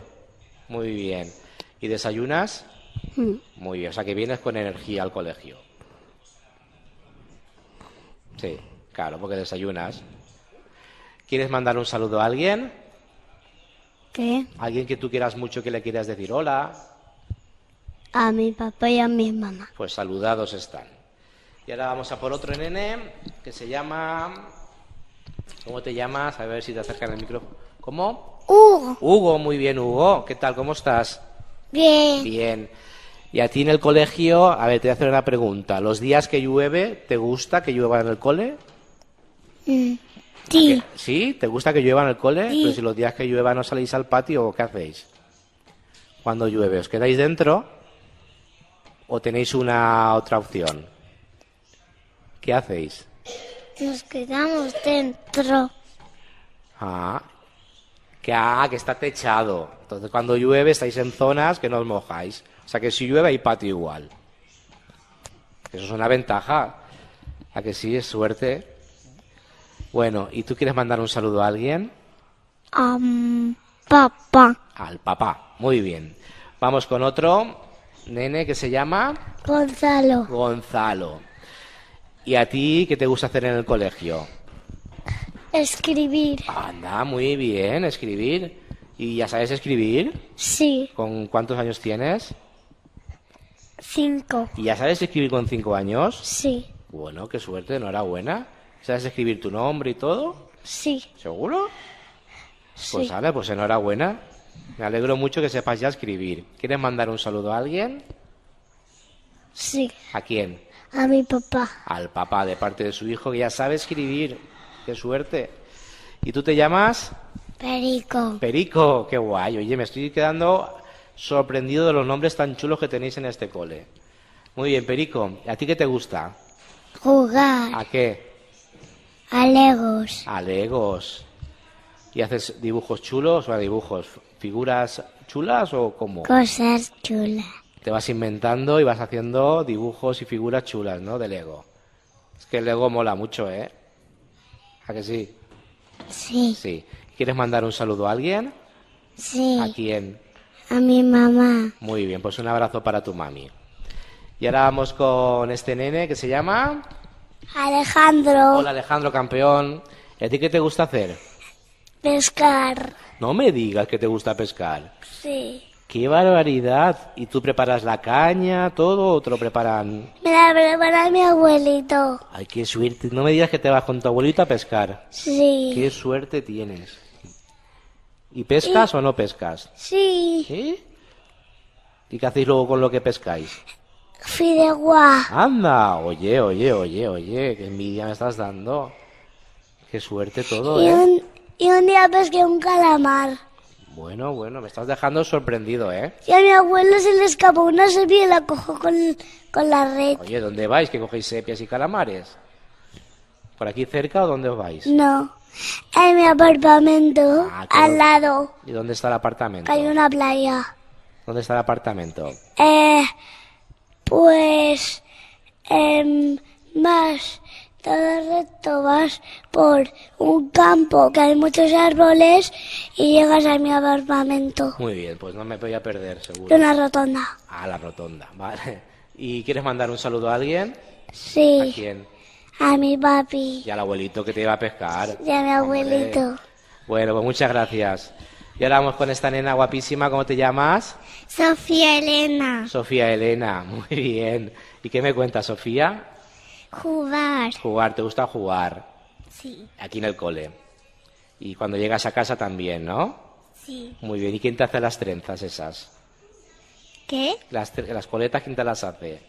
Muy bien. ¿Y desayunas? Muy bien. O sea que vienes con energía al colegio. Sí, claro, porque desayunas. ¿Quieres mandar un saludo a alguien? ¿Qué? ¿Alguien que tú quieras mucho que le quieras decir hola? A mi papá y a mi mamá. Pues saludados están. Y ahora vamos a por otro nene que se llama... ¿Cómo te llamas? A ver si te acercan el micrófono. ¿Cómo? Hugo. Hugo, muy bien, Hugo. ¿Qué tal? ¿Cómo estás? Bien. Bien. Y a ti en el colegio, a ver, te voy a hacer una pregunta. ¿Los días que llueve, te gusta que llueva en el cole? Sí. ¿Sí? ¿Te gusta que llueva en el cole? Sí. Pero si los días que llueva no salís al patio, ¿qué hacéis? Cuando llueve, ¿os quedáis dentro? ¿O tenéis una otra opción? ¿Qué hacéis? Nos quedamos dentro. Que está techado. Entonces cuando llueve estáis en zonas que no os mojáis. O sea que si llueve hay patio igual. Eso es una ventaja. ¿A que sí? Es suerte. Bueno, ¿y tú quieres mandar un saludo a alguien? Papá. Al papá. Muy bien. Vamos con otro nene que se llama Gonzalo. Gonzalo. ¿Y a ti qué te gusta hacer en el colegio? Escribir. Anda, muy bien, escribir. ¿Y ya sabes escribir? Sí. ¿Con cuántos años tienes? 5. ¿Y ya sabes escribir con 5 años? Sí. Bueno, qué suerte, enhorabuena. ¿Sabes escribir tu nombre y todo? Sí. ¿Seguro? Sí. Pues vale, pues enhorabuena. Me alegro mucho que sepas ya escribir. ¿Quieres mandar un saludo a alguien? Sí. ¿A quién? A mi papá. Al papá, de parte de su hijo, que ya sabe escribir. ¡Qué suerte! ¿Y tú te llamas? Perico. Perico, qué guay. Oye, me estoy quedando sorprendido de los nombres tan chulos que tenéis en este cole. Muy bien, Perico. ¿A ti qué te gusta? Jugar. ¿A qué? A Legos. A Legos. ¿Y haces dibujos chulos o a dibujos? ¿Figuras chulas o cómo? Cosas chulas. Te vas inventando y vas haciendo dibujos y figuras chulas, ¿no? De Lego. Es que el Lego mola mucho, ¿eh? ¿A que sí? Sí. Sí. ¿Quieres mandar un saludo a alguien? Sí. ¿A quién? A mi mamá. Muy bien, pues un abrazo para tu mami. Y ahora vamos con este nene que se llama... Alejandro. Hola Alejandro, campeón. ¿Y a ti qué te gusta hacer? Pescar. No me digas que te gusta pescar. Sí. ¡Qué barbaridad! ¿Y tú preparas la caña, todo, o te lo preparan? Me la prepara mi abuelito. ¡Ay, qué suerte! No me digas que te vas con tu abuelito a pescar. Sí. ¡Qué suerte tienes! ¿Y pescas o no pescas? Sí. ¿Sí? ¿Y qué hacéis luego con lo que pescáis? Fideuá. ¡Anda! Oye, qué envidia me estás dando. ¡Qué suerte todo, Y eh! un día pesqué un calamar. Bueno, me estás dejando sorprendido, ¿eh? Y a mi abuelo se le escapó una sepia y la cojo con la red. Oye, ¿dónde vais? ¿Que cogéis sepias y calamares? ¿Por aquí cerca o dónde os vais? No. En mi apartamento, Ah, qué al bueno. lado, ¿Y dónde está el apartamento? que hay una playa. ¿Dónde está el apartamento? Pues, vas todo recto, vas por un campo que hay muchos árboles y llegas a mi apartamento. Muy bien, pues no me voy a perder, seguro. De una rotonda. A la rotonda, vale. ¿Y quieres mandar un saludo a alguien? ¿A Sí, quién? a mi papi Y al abuelito que te iba a pescar. y a mi abuelito. Hombre. Bueno, pues muchas gracias. Y ahora vamos con esta nena guapísima, ¿cómo te llamas? Sofía Elena. Sofía Elena, muy bien. ¿Y qué me cuentas, Sofía? Jugar. Jugar, ¿te gusta jugar? Sí, Aquí en el cole. Y cuando llegas a casa también, ¿no? sí. Muy bien. ¿Y quién te hace las trenzas esas? ¿Qué? Las coletas, ¿quién te las hace?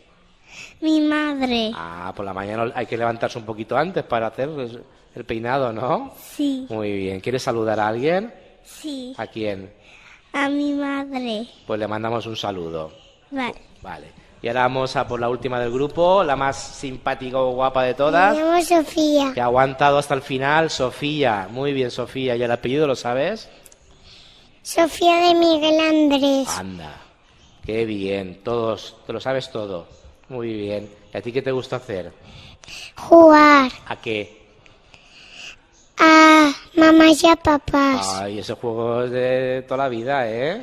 Mi madre. Ah, por la mañana hay que levantarse un poquito antes para hacer el peinado, ¿no? Sí, Muy bien. ¿Quieres saludar a alguien? sí. ¿A quién? A mi madre. Pues le mandamos un saludo. Vale. Vale. Y ahora vamos a por la última del grupo, la más simpática o guapa de Me todas, llamo Sofía. que ha aguantado hasta el final, Sofía. Muy bien, Sofía. ¿Y el apellido lo sabes? Sofía de Miguel Andrés. Anda. Qué bien. Todos, te lo sabes todo. Muy bien. ¿Y a ti qué te gusta hacer? Jugar. ¿A qué? A mamás y a papás. Ay, ese juego es de toda la vida, ¿eh?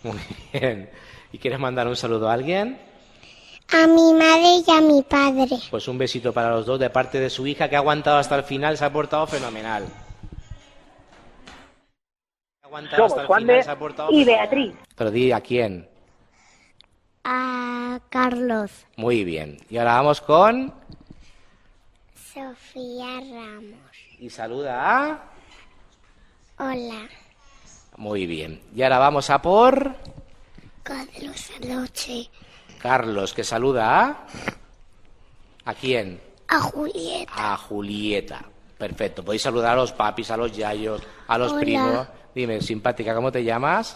Muy bien. ¿Y quieres mandar un saludo a alguien? A mi madre y a mi padre. Pues un besito para los dos de parte de su hija que ha aguantado hasta el final, se ha portado fenomenal. Ha aguantado hasta el final, se ha portado y fenomenal. Beatriz. Pero di a quién. A Carlos. Muy bien. Y ahora vamos con... Sofía Ramos. Y saluda a... Hola. Muy bien. Y ahora vamos a por... Carlos Anoche. Carlos, que saluda a... ¿A quién? A Julieta. A Julieta. Perfecto. Podéis saludar a los papis, a los yayos, a los Hola. primos. Dime, simpática, ¿cómo te llamas?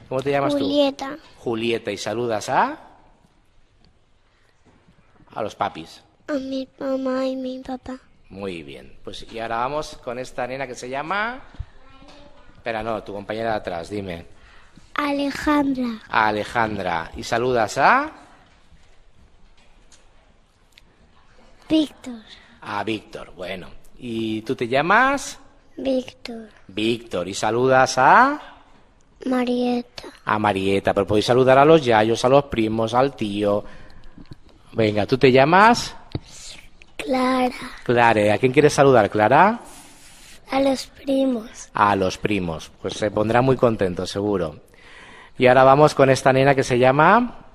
¿Cómo te llamas Julieta. tú? Julieta. ¿Y saludas a...? A los papis. A mi mamá y mi papá. Muy bien. Pues y ahora vamos con esta nena que se llama... Espera, no, tu compañera de atrás, dime. Alejandra. A Alejandra. Y saludas a... Víctor. A Víctor. Bueno. ¿Y tú te llamas? Víctor. Víctor. Y saludas a... Marieta. A Marieta. Pero podéis saludar a los yayos, a los primos, al tío. Venga, ¿tú te llamas? Clara. Clara. ¿A quién quieres saludar, Clara? A los primos. A los primos. Pues se pondrá muy contento, seguro. Y ahora vamos con esta nena que se llama...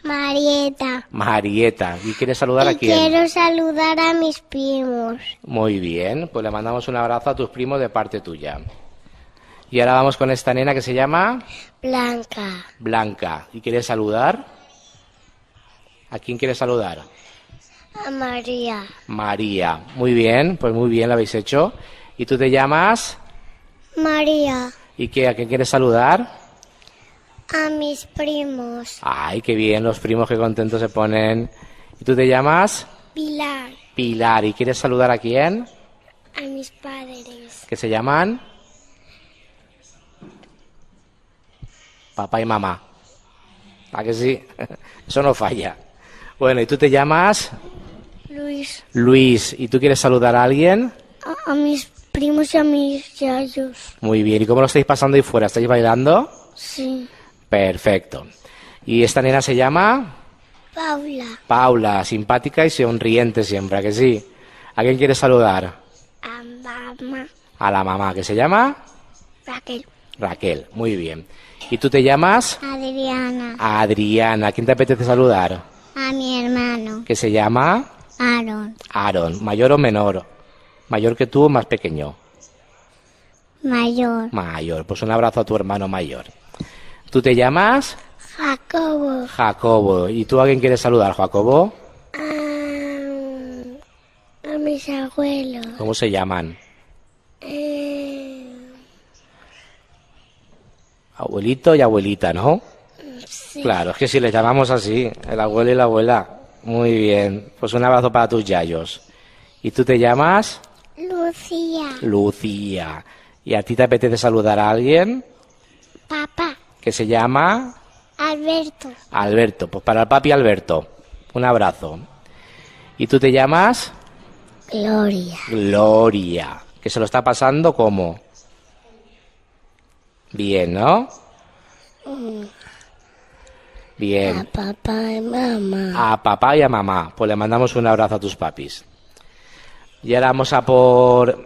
Marieta. Marieta. ¿Y quieres saludar a Y quién? quiero saludar a mis primos. Muy bien. Pues le mandamos un abrazo a tus primos de parte tuya. Y ahora vamos con esta nena que se llama... Blanca. Blanca. ¿Y quieres saludar? ¿A quién quieres saludar? A María. María. Muy bien. Pues muy bien lo habéis hecho. ¿Y tú te llamas? María. ¿Y qué? ¿A quién quieres saludar? A mis primos. Ay, qué bien, los primos qué contentos se ponen. ¿Y tú te llamas? Pilar. Pilar. ¿Y quieres saludar a quién? A mis padres. ¿Qué se llaman? Papá y mamá. ¿A que sí? Eso no falla. Bueno, ¿y tú te llamas? Luis. Luis. ¿Y tú quieres saludar a alguien? A mis primos y a mis yayos. Muy bien. ¿Y cómo lo estáis pasando ahí fuera? ¿Estáis bailando? Sí. Perfecto. ¿Y esta nena se llama? Paula. Paula, simpática y sonriente siempre, ¿a que sí? ¿A quién quieres saludar? A mamá. A la mamá, ¿que se llama? Raquel. Raquel, muy bien. ¿Y tú te llamas? Adriana. Adriana. ¿A quién te apetece saludar? A mi hermano. ¿Que se llama? Aaron. Aaron. ¿Mayor o menor? ¿Mayor que tú o más pequeño? Mayor. Mayor. Pues un abrazo a tu hermano mayor. ¿Tú te llamas? Jacobo. Jacobo. ¿Y tú a quién quieres saludar, Jacobo? A mis abuelos. ¿Cómo se llaman? Abuelito y abuelita, ¿no? Sí. Claro, es que si les llamamos así, el abuelo y la abuela. Muy bien. Pues un abrazo para tus yayos. ¿Y tú te llamas? Lucía. Lucía. ¿Y a ti te apetece saludar a alguien? Papá. Que se llama... Alberto. Alberto. Pues para el papi Alberto. Un abrazo. ¿Y tú te llamas? Gloria. Gloria. ¿Que se lo está pasando cómo? Bien, ¿no? Bien. A papá y mamá. A papá y a mamá. Pues le mandamos un abrazo a tus papis. Y ahora vamos a por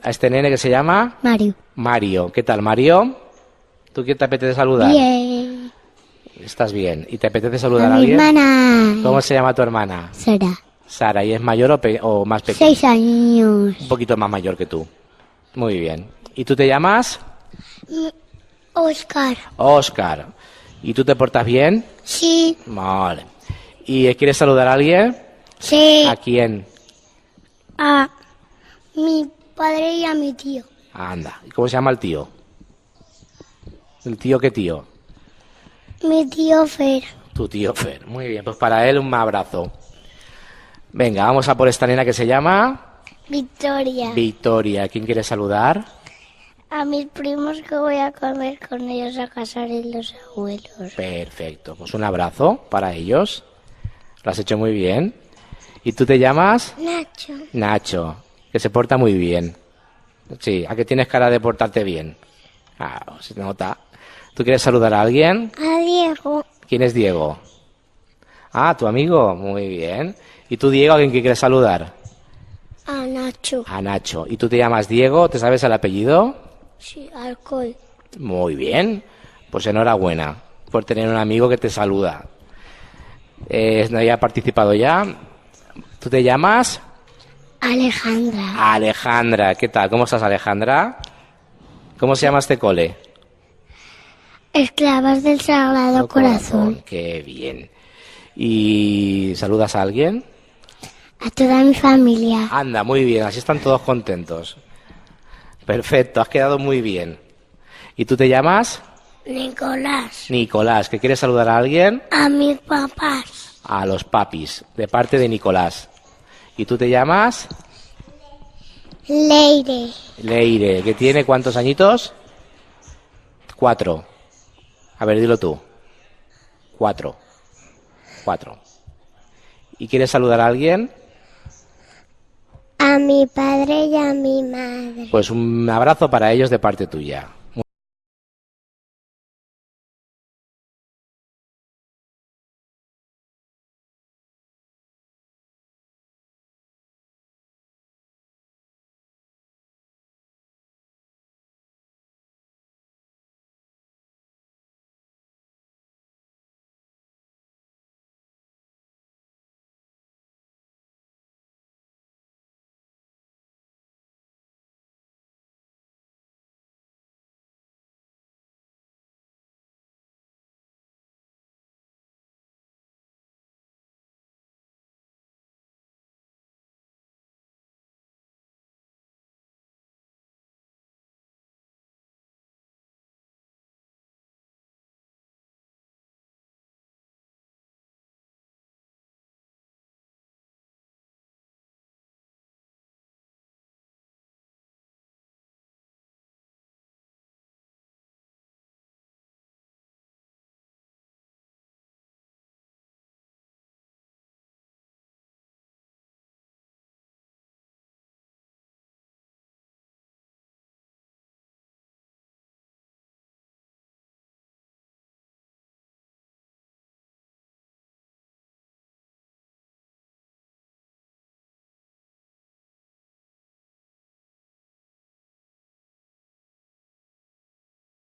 a este nene que se llama... Mario. Mario. ¿Qué tal, Mario? ¿Tú quién te apetece saludar? Bien. Estás bien. ¿Y te apetece saludar a A mi alguien? hermana. ¿Cómo se llama tu hermana? Sara. Sara. ¿Y es mayor o más pequeña? 6 años. Un poquito más mayor que tú. Muy bien. ¿Y tú te llamas? Oscar. Oscar. ¿Y tú te portas bien? Sí. Vale. ¿Y quieres saludar a alguien? Sí. ¿A quién? A mi padre y a mi tío. Anda. ¿Y cómo se llama el tío? ¿El tío qué tío? Mi tío Fer. Tu tío Fer. Muy bien. Pues para él un abrazo. Venga, vamos a por esta nena que se llama... Victoria. Victoria. ¿Quién quiere saludar? A mis primos que voy a comer con ellos a casa de los abuelos. Perfecto. Pues un abrazo para ellos. Lo has hecho muy bien. ¿Y tú te llamas? Nacho. Nacho. Que se porta muy bien. Sí, ¿a qué tienes cara de portarte bien? Ah, se nota. ¿Tú quieres saludar a alguien? A Diego. ¿Quién es Diego? Ah, tu amigo. Muy bien. ¿Y tú, Diego, a quién quieres saludar? A Nacho. A Nacho. ¿Y tú te llamas Diego? ¿Te sabes el apellido? Sí, alcohol. Muy bien. Pues enhorabuena por tener un amigo que te saluda. ¿No había participado ya? ¿Tú te llamas? Alejandra. Alejandra. ¿Qué tal? ¿Cómo estás, Alejandra? ¿Cómo se llama este cole? Esclavas del Sagrado Corazón. Qué bien. ¿Y saludas a alguien? A toda mi familia. Anda, muy bien. Así están todos contentos. Perfecto, has quedado muy bien. ¿Y tú te llamas? Nicolás. Nicolás. ¿Que quieres saludar a alguien? A mis papás. A los papis, de parte de Nicolás. ¿Y tú te llamas? Leire. Leire, ¿que tiene cuántos añitos? 4. A ver, dilo tú. 4. 4. ¿Y quieres saludar a alguien? A mi padre y a mi madre. Pues un abrazo para ellos de parte tuya.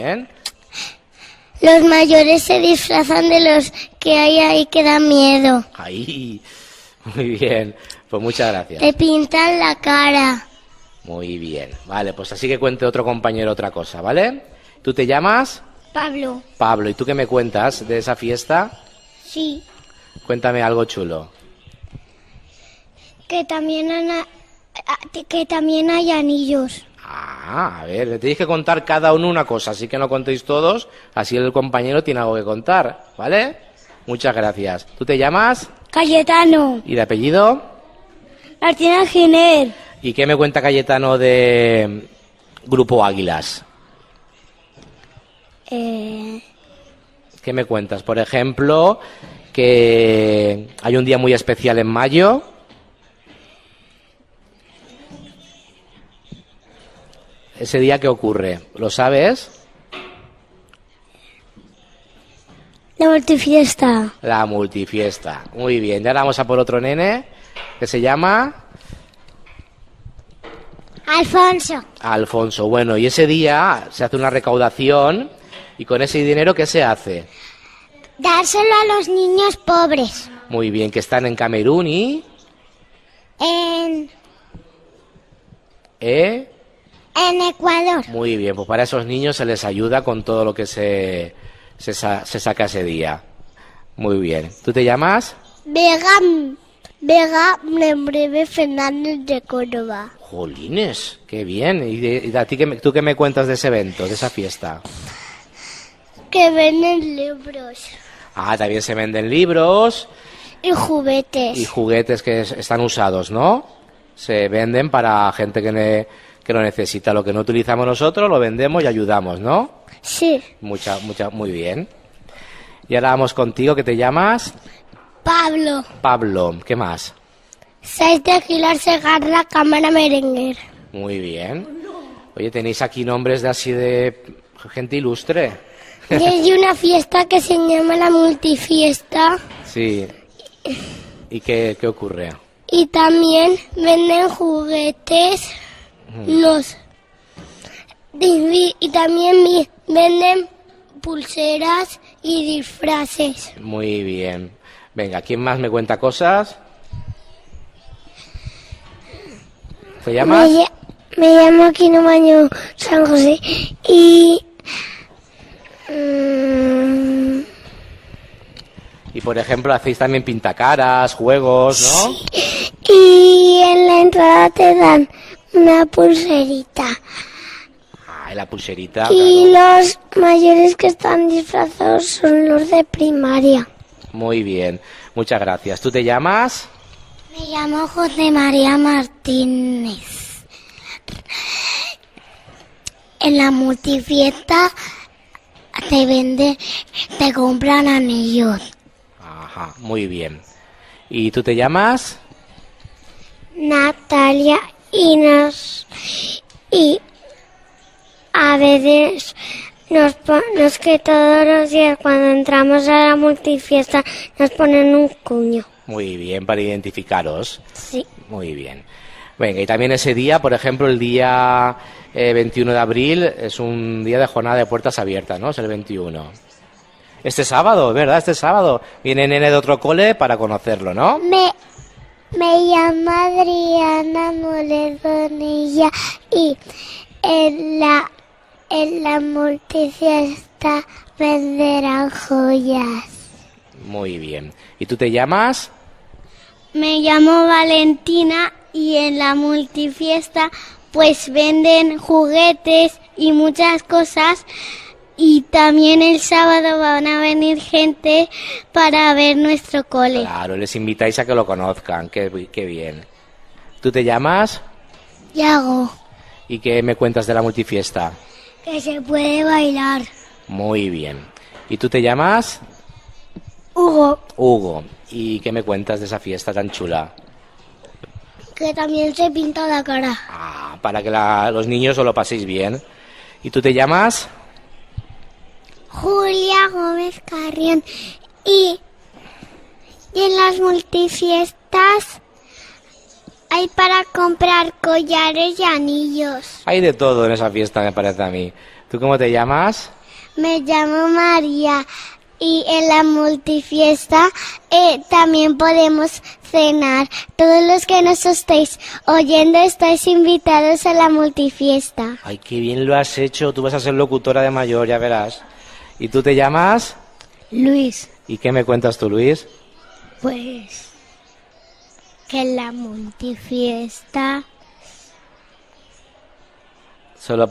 Bien. Los mayores se disfrazan de los que hay ahí que dan miedo. Ahí. Muy bien. Pues muchas gracias. Te pintan la cara. Muy bien. Vale, pues así que cuente otro compañero otra cosa, ¿vale? ¿Tú te llamas? Pablo. Pablo. ¿Y tú qué me cuentas de esa fiesta? Sí. Cuéntame algo chulo. Que también hay anillos. Ah, a ver, me tenéis que contar cada uno una cosa, así que no contéis todos, así el compañero tiene algo que contar, ¿vale? Muchas gracias. ¿Tú te llamas? Cayetano. ¿Y de apellido? Martina Giner. ¿Y qué me cuenta Cayetano de Grupo Águilas? ¿Qué me cuentas? Por ejemplo, que hay un día muy especial en mayo. ¿Ese día qué ocurre? ¿Lo sabes? La multifiesta. La multifiesta. Muy bien. Y ahora vamos a por otro nene que se llama Alfonso. Alfonso. Bueno, y ese día se hace una recaudación y con ese dinero ¿qué se hace? Dárselo a los niños pobres. Muy bien, que están en Camerún y... En ¿Eh? Ecuador. Muy bien, pues para esos niños se les ayuda con todo lo que se saca ese día. Muy bien. ¿Tú te llamas? Vega Breve Fernández de Córdoba. Jolines, qué bien. ¿Y a ti tú qué me cuentas de ese evento, de esa fiesta? Que venden libros. Ah, también se venden libros Y juguetes. y juguetes que están usados, ¿no? Se venden para gente que lo necesita. Lo que no utilizamos nosotros lo vendemos y ayudamos, ¿no? Sí. Muy bien. Y ahora vamos contigo, que te llamas Pablo. Pablo. ¿Qué más? 6 de Aguilar Segarra, Cámara Merenguer. Muy bien. Oye, tenéis aquí nombres de así de gente ilustre. Y hay una fiesta que se llama la multifiesta. Sí. ¿Y qué ocurre? Y también venden juguetes. Y también venden pulseras y disfraces. Muy bien. Venga, ¿quién más me cuenta cosas? ¿Te llamas? Me llamo Aquino Maño San José y... Y por ejemplo, hacéis también pintacaras, juegos, ¿no? Y en la entrada te dan una pulserita. Ah, y la pulserita, Y claro. los mayores que están disfrazados son los de primaria. Muy bien. Muchas gracias. ¿Tú te llamas? Me llamo José María Martínez. En la multifiesta te compran anillos. Ajá, muy bien. ¿Y tú te llamas? Natalia y a veces nos que todos los días cuando entramos a la multifiesta nos ponen un cuño. Muy bien, para identificaros. Sí. Muy bien. Venga, y también ese día, por ejemplo, el día 21 de abril es un día de jornada de puertas abiertas, ¿no? Es el 21. Este sábado, ¿verdad? Este sábado viene nene de otro cole para conocerlo, ¿no? Me llamo Adriana Moledonilla y en la multifiesta venderán joyas. Muy bien. ¿Y tú te llamas? Me llamo Valentina y en la multifiesta pues venden juguetes y muchas cosas y también el sábado van a venir gente para ver nuestro cole. Claro, les invitáis a que lo conozcan. Qué bien. ¿Tú te llamas? Yago, ¿Y qué me cuentas de la multifiesta? que se puede bailar. Muy bien. ¿Y tú te llamas? Hugo, Hugo. ¿Y qué me cuentas de esa fiesta tan chula? que también se pinta la cara. Ah, para que los niños os lo paséis bien. ¿Y tú te llamas? Julia Gómez Carrión y en las multifiestas hay para comprar collares y anillos. Hay de todo en esa fiesta, me parece a mí. ¿Tú cómo te llamas? Me llamo María y en la multifiesta también podemos cenar. Todos los que nos estéis oyendo estáis invitados a la multifiesta. Ay, qué bien lo has hecho. Tú vas a ser locutora de mayor, ya verás. ¿Y tú te llamas? Luis, ¿Y qué me cuentas tú, Luis? pues que en la multifiesta Os lo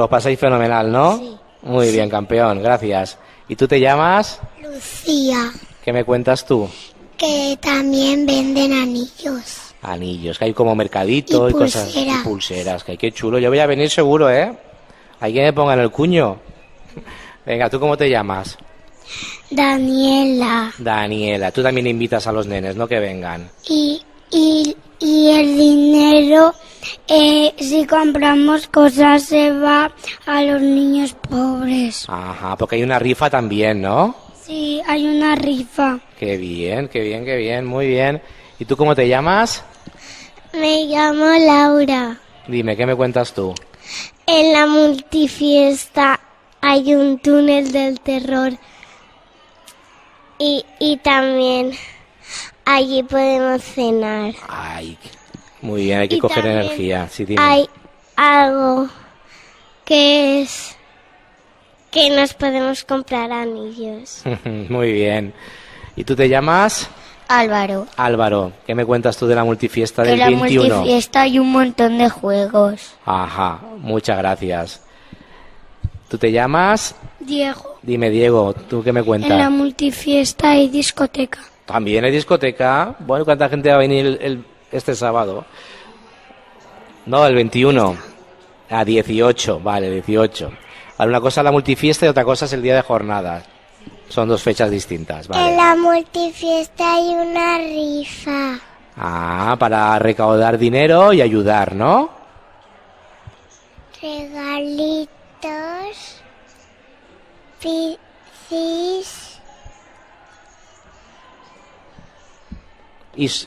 pasáis fenomenal, ¿no? Sí. Muy bien, campeón, gracias. ¿Y tú te llamas? Lucía, ¿Qué me cuentas tú? que también venden anillos. Anillos, que hay como mercadito Y y cosas. pulseras. Y pulseras, que hay que chulo. Yo voy a venir seguro, ¿eh? Hay que me pongan el cuño. Venga, ¿tú cómo te llamas? Daniela. Daniela, tú también invitas a los nenes, ¿no? Que vengan. Y el dinero, si compramos cosas, se va a los niños pobres. Ajá, porque hay una rifa también, ¿no? Sí, hay una rifa. Qué bien, qué bien, qué bien, muy bien. ¿Y tú cómo te llamas? Me llamo Laura. Dime, ¿qué me cuentas tú? En la multifiesta hay un túnel del terror. Y también allí podemos cenar. Ay, muy bien, hay que Y coger también energía. Sí, dime. hay algo que es que nos podemos comprar anillos. Muy bien. ¿Y tú te llamas? Álvaro, Álvaro, ¿qué me cuentas tú de la multifiesta en del la 21? multifiesta hay un montón de juegos. Ajá, muchas gracias. ¿Tú te llamas? Diego, Dime, Diego, ¿tú qué me en la cuentas? multifiesta hay discoteca. También hay discoteca. Bueno, ¿cuánta gente va a venir este sábado? No, el 21. A 18, vale, 18. Vale, una cosa es la multifiesta y otra cosa es el día de jornada. Son dos fechas distintas, En vale. la multifiesta hay una rifa. Ah, para recaudar dinero y ayudar, ¿no? Regalitos, piscis,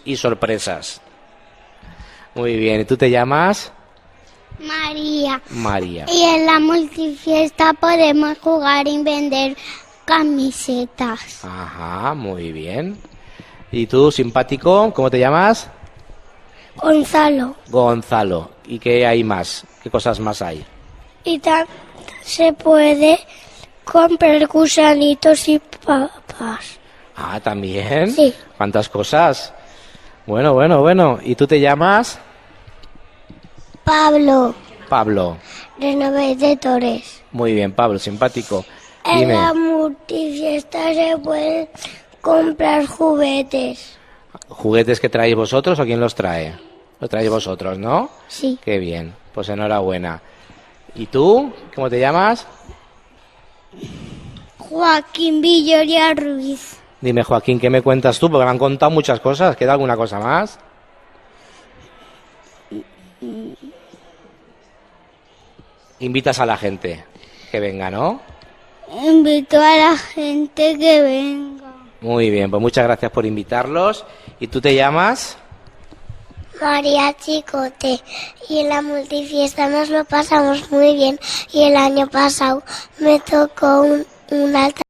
Y sorpresas. Muy bien, ¿y tú te llamas? María. María. Y en la multifiesta podemos jugar y vender camisetas. Ajá, muy bien. ¿Y tú, simpático, cómo te llamas? Gonzalo. Gonzalo. ¿Y qué hay más? ¿Qué cosas más hay? Y se puede comprar gusanitos y papas. Ah, ¿también? Sí. ¿Cuántas cosas? Bueno, bueno, bueno. ¿Y tú te llamas? Pablo, Pablo. de Nove de Torres. Muy bien, Pablo, simpático. En Dime. la multifiesta se pueden comprar juguetes. ¿Juguetes que traéis vosotros o quién los trae? Los traéis vosotros, ¿no? Sí. Qué bien, pues enhorabuena. ¿Y tú? ¿Cómo te llamas? Joaquín Villoria Ruiz. Dime, Joaquín, ¿qué me cuentas tú? Porque me han contado muchas cosas. ¿Queda alguna cosa más? Invitas a la gente que venga, ¿no? Invito a la gente que venga. Muy bien, pues muchas gracias por invitarlos. ¿Y tú te llamas? María Chicote. Y en la multifiesta nos lo pasamos muy bien. Y el año pasado me tocó un alta.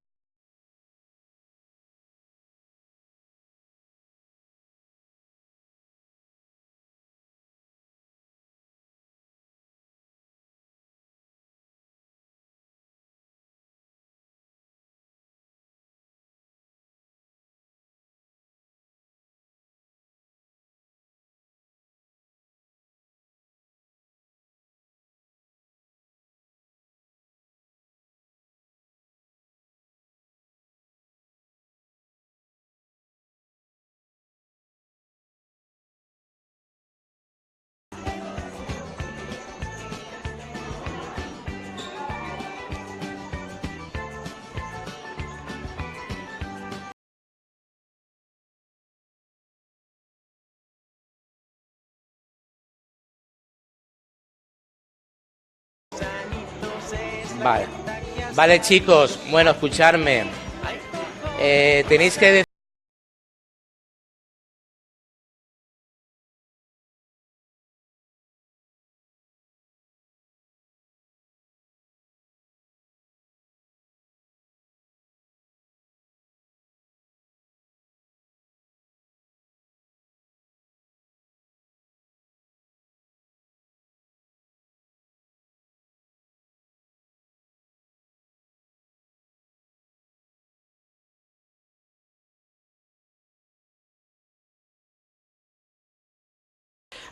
Vale. Vale, chicos. Bueno, escucharme. Tenéis que decir...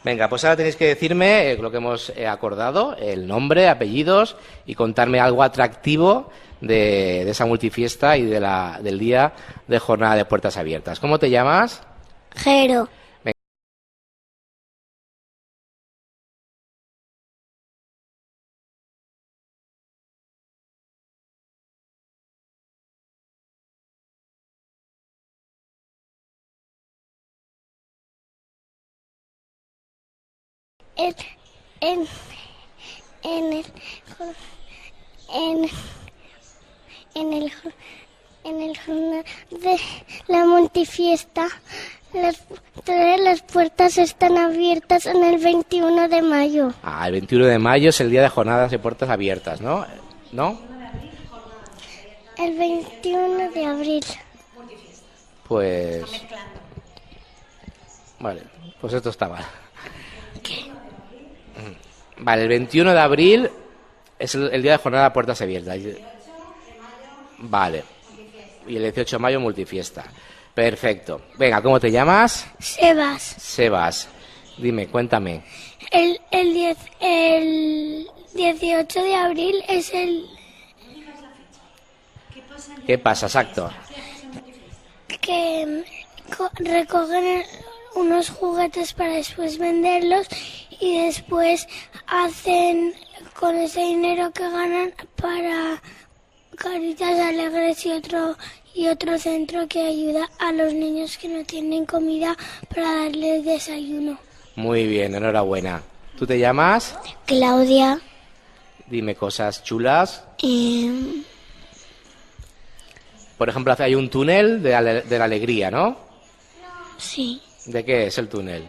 Venga, pues ahora tenéis que decirme lo que hemos acordado, el nombre, apellidos y contarme algo atractivo de esa multifiesta y del día de jornada de puertas abiertas. ¿Cómo te llamas? Jero. En, en, en el en, en el en el jornal de la multifiesta todas las puertas están abiertas en el 21 de mayo. Ah, el 21 de mayo es el día de jornadas de puertas abiertas, ¿no? ¿No? El 21 de abril. Pues... Vale, pues esto está mal. Vale, el 21 de abril es el día de jornada de puertas abiertas. Vale. Y el 18 de mayo multifiesta. Perfecto. Venga, ¿cómo te llamas? Sebas. Sebas. Dime, cuéntame. El 18 de abril es el ¿Qué pasa? Exacto. que recogen unos juguetes para después venderlos y después hacen con ese dinero que ganan para Caritas Alegres y otro centro que ayuda a los niños que no tienen comida para darles desayuno. Muy bien, enhorabuena. ¿Tú te llamas? Claudia. Dime cosas chulas. Por ejemplo, hay un túnel de la alegría, ¿no? Sí. ¿De qué es el túnel?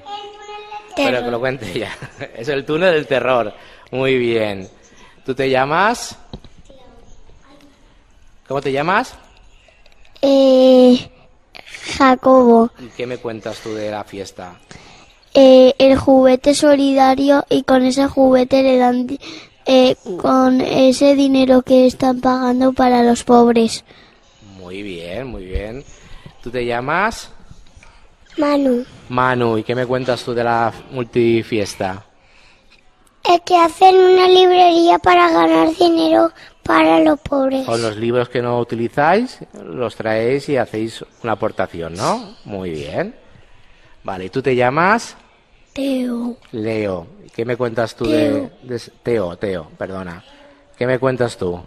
Terror. Pero que lo cuente ya. Es el túnel del terror. Muy bien. ¿Tú te llamas? ¿Cómo te llamas? Jacobo. ¿Y qué me cuentas tú de la fiesta? El juguete solidario y con ese juguete le dan con ese dinero que están pagando para los pobres. Muy bien, muy bien. ¿Tú te llamas? Manu. Manu, ¿y qué me cuentas tú de la multifiesta? Que hacen una librería para ganar dinero para los pobres. Con los libros que no utilizáis, los traéis y hacéis una aportación, ¿no? Muy bien. Vale, ¿y tú te llamas? Teo. Leo. ¿Qué me cuentas tú Teo. Teo, perdona. ¿Qué me cuentas tú?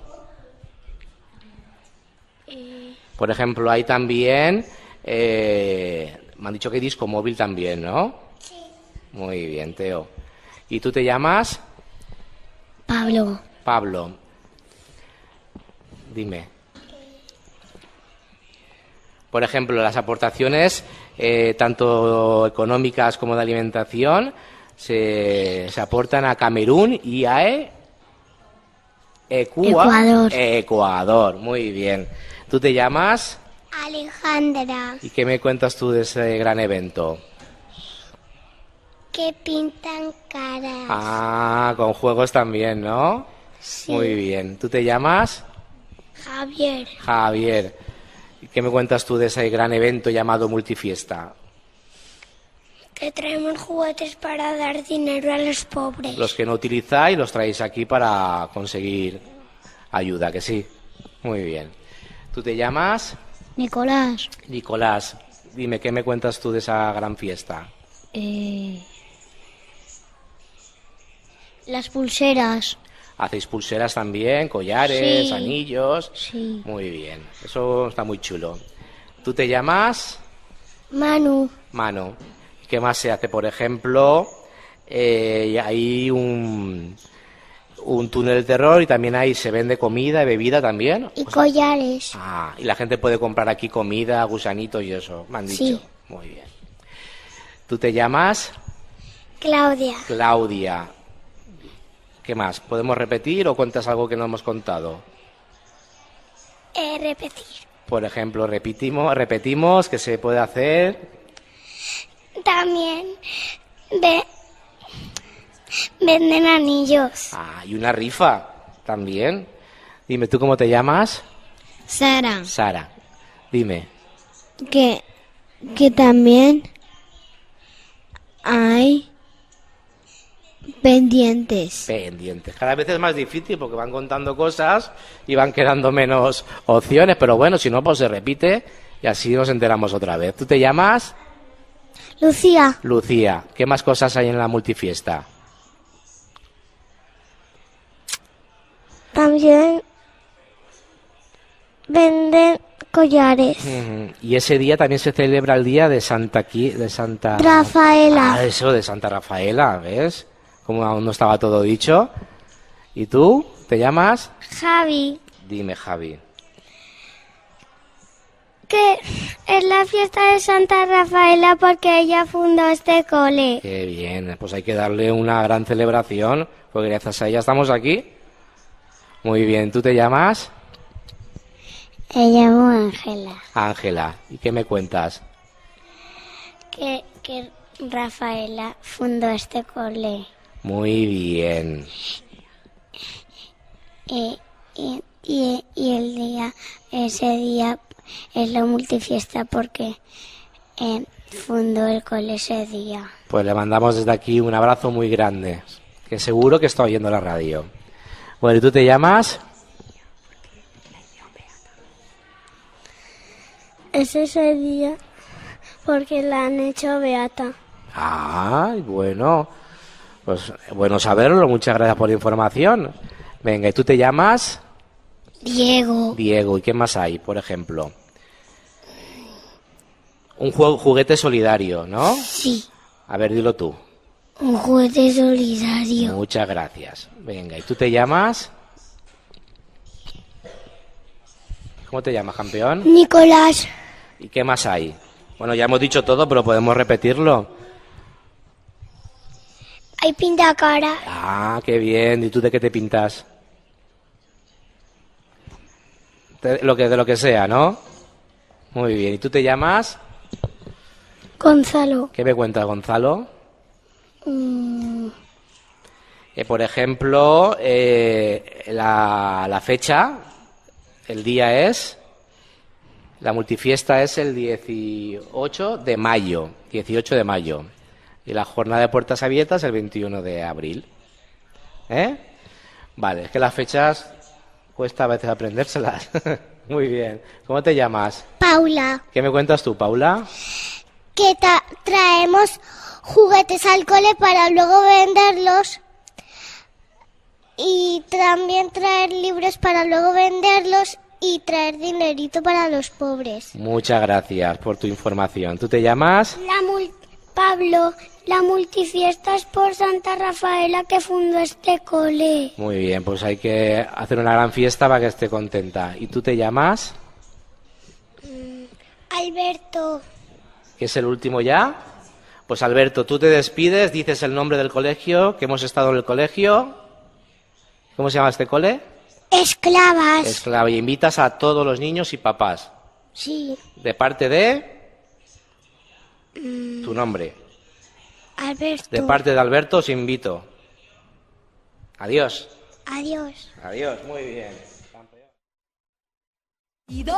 Por ejemplo, hay también... me han dicho que hay disco móvil también, ¿no? Sí. Muy bien, Teo. ¿Y tú te llamas? Pablo. Pablo. Dime. Por ejemplo, las aportaciones, tanto económicas como de alimentación, se aportan a Camerún y a Ecuador. Ecuador, muy bien. ¿Tú te llamas? Alejandra. ¿Y qué me cuentas tú de ese gran evento? Que pintan caras. Ah, con juegos también, ¿no? Sí. Muy bien. ¿Tú te llamas? Javier. Javier. ¿Y qué me cuentas tú de ese gran evento llamado Multifiesta? Que traemos juguetes para dar dinero a los pobres. Los que no utilizáis los traéis aquí para conseguir ayuda, que sí. Muy bien. ¿Tú te llamas? Nicolás. Nicolás. Dime, ¿qué me cuentas tú de esa gran fiesta? Las pulseras. ¿Hacéis pulseras también? ¿Collares? Sí. ¿Anillos? Sí. Muy bien. Eso está muy chulo. ¿Tú te llamas? Manu. Mano. ¿Qué más se hace? Por ejemplo, hay un túnel de terror y también ahí se vende comida y bebida también. Y collares. Ah, y la gente puede comprar aquí comida, gusanitos y eso, me han dicho. Sí. Muy bien. ¿Tú te llamas? Claudia. Claudia. ¿Qué más? ¿Podemos repetir o cuentas algo que no hemos contado? Repetir. Por ejemplo, repetimos que se puede hacer. También venden anillos. Ah, y una rifa también. Dime, ¿tú cómo te llamas? Sara, Sara. Dime. que también hay pendientes. Pendientes. Cada vez es más difícil porque van contando cosas y van quedando menos opciones, pero bueno, si no, pues se repite y así nos enteramos otra vez. ¿Tú te llamas? Lucía. Lucía. ¿Qué más cosas hay en la multifiesta? También venden collares. Y ese día también se celebra el día de Santa Rafaela. Ah, eso, de Santa Rafaela, ¿ves? Como aún no estaba todo dicho. ¿Y tú? ¿Te llamas? Javi. Dime, Javi. Que es la fiesta de Santa Rafaela porque ella fundó este cole. Qué bien, pues hay que darle una gran celebración, porque gracias a ella estamos aquí. Muy bien, ¿tú te llamas? Me llamo Ángela. Ángela. ¿Y qué me cuentas? Que Rafaela fundó este cole. Muy bien. Y el día, ese día es la multifiesta porque fundó el cole ese día. Pues le mandamos desde aquí un abrazo muy grande, que seguro que está oyendo la radio. Bueno, ¿y tú te llamas? Es ese día porque la han hecho beata. Ah, bueno. Pues bueno saberlo, muchas gracias por la información. Venga, ¿y tú te llamas? Diego. Diego. ¿Y qué más hay, por ejemplo? Un juguete solidario, ¿no? Sí. A ver, dilo tú. Un juguete solidario. Muchas gracias. Venga, ¿y tú te llamas? ¿Cómo te llamas, campeón? Nicolás. ¿Y qué más hay? Bueno, ya hemos dicho todo, pero podemos repetirlo. Hay pintacara. Ah, qué bien. ¿Y tú de qué te pintas? De lo que sea, ¿no? Muy bien. ¿Y tú te llamas? Gonzalo. ¿Qué me cuentas, Gonzalo? Por ejemplo, la fecha, el día es... La multifiesta es el 18 de mayo. 18 de mayo. Y la jornada de puertas abiertas el 21 de abril. ¿Eh? Vale, es que las fechas cuesta a veces aprendérselas. Muy bien. ¿Cómo te llamas? Paula. ¿Qué me cuentas tú, Paula? que traemos juguetes al cole para luego venderlos y también traer libros para luego venderlos y traer dinerito para los pobres. Muchas gracias por tu información. ¿Tú te llamas? Pablo, la multifiesta es por Santa Rafaela que fundó este cole. Muy bien, pues hay que hacer una gran fiesta para que esté contenta. ¿Y tú te llamas? Alberto. ¿Que es el último ya? Pues Alberto, tú te despides, dices el nombre del colegio, que hemos estado en el colegio. ¿Cómo se llama este cole? Esclavas. Esclava. Y invitas a todos los niños y papás. Sí. ¿De parte de? Tu nombre. Alberto. De parte de Alberto os invito. Adiós. Adiós. Adiós, muy bien. ¿Y dos?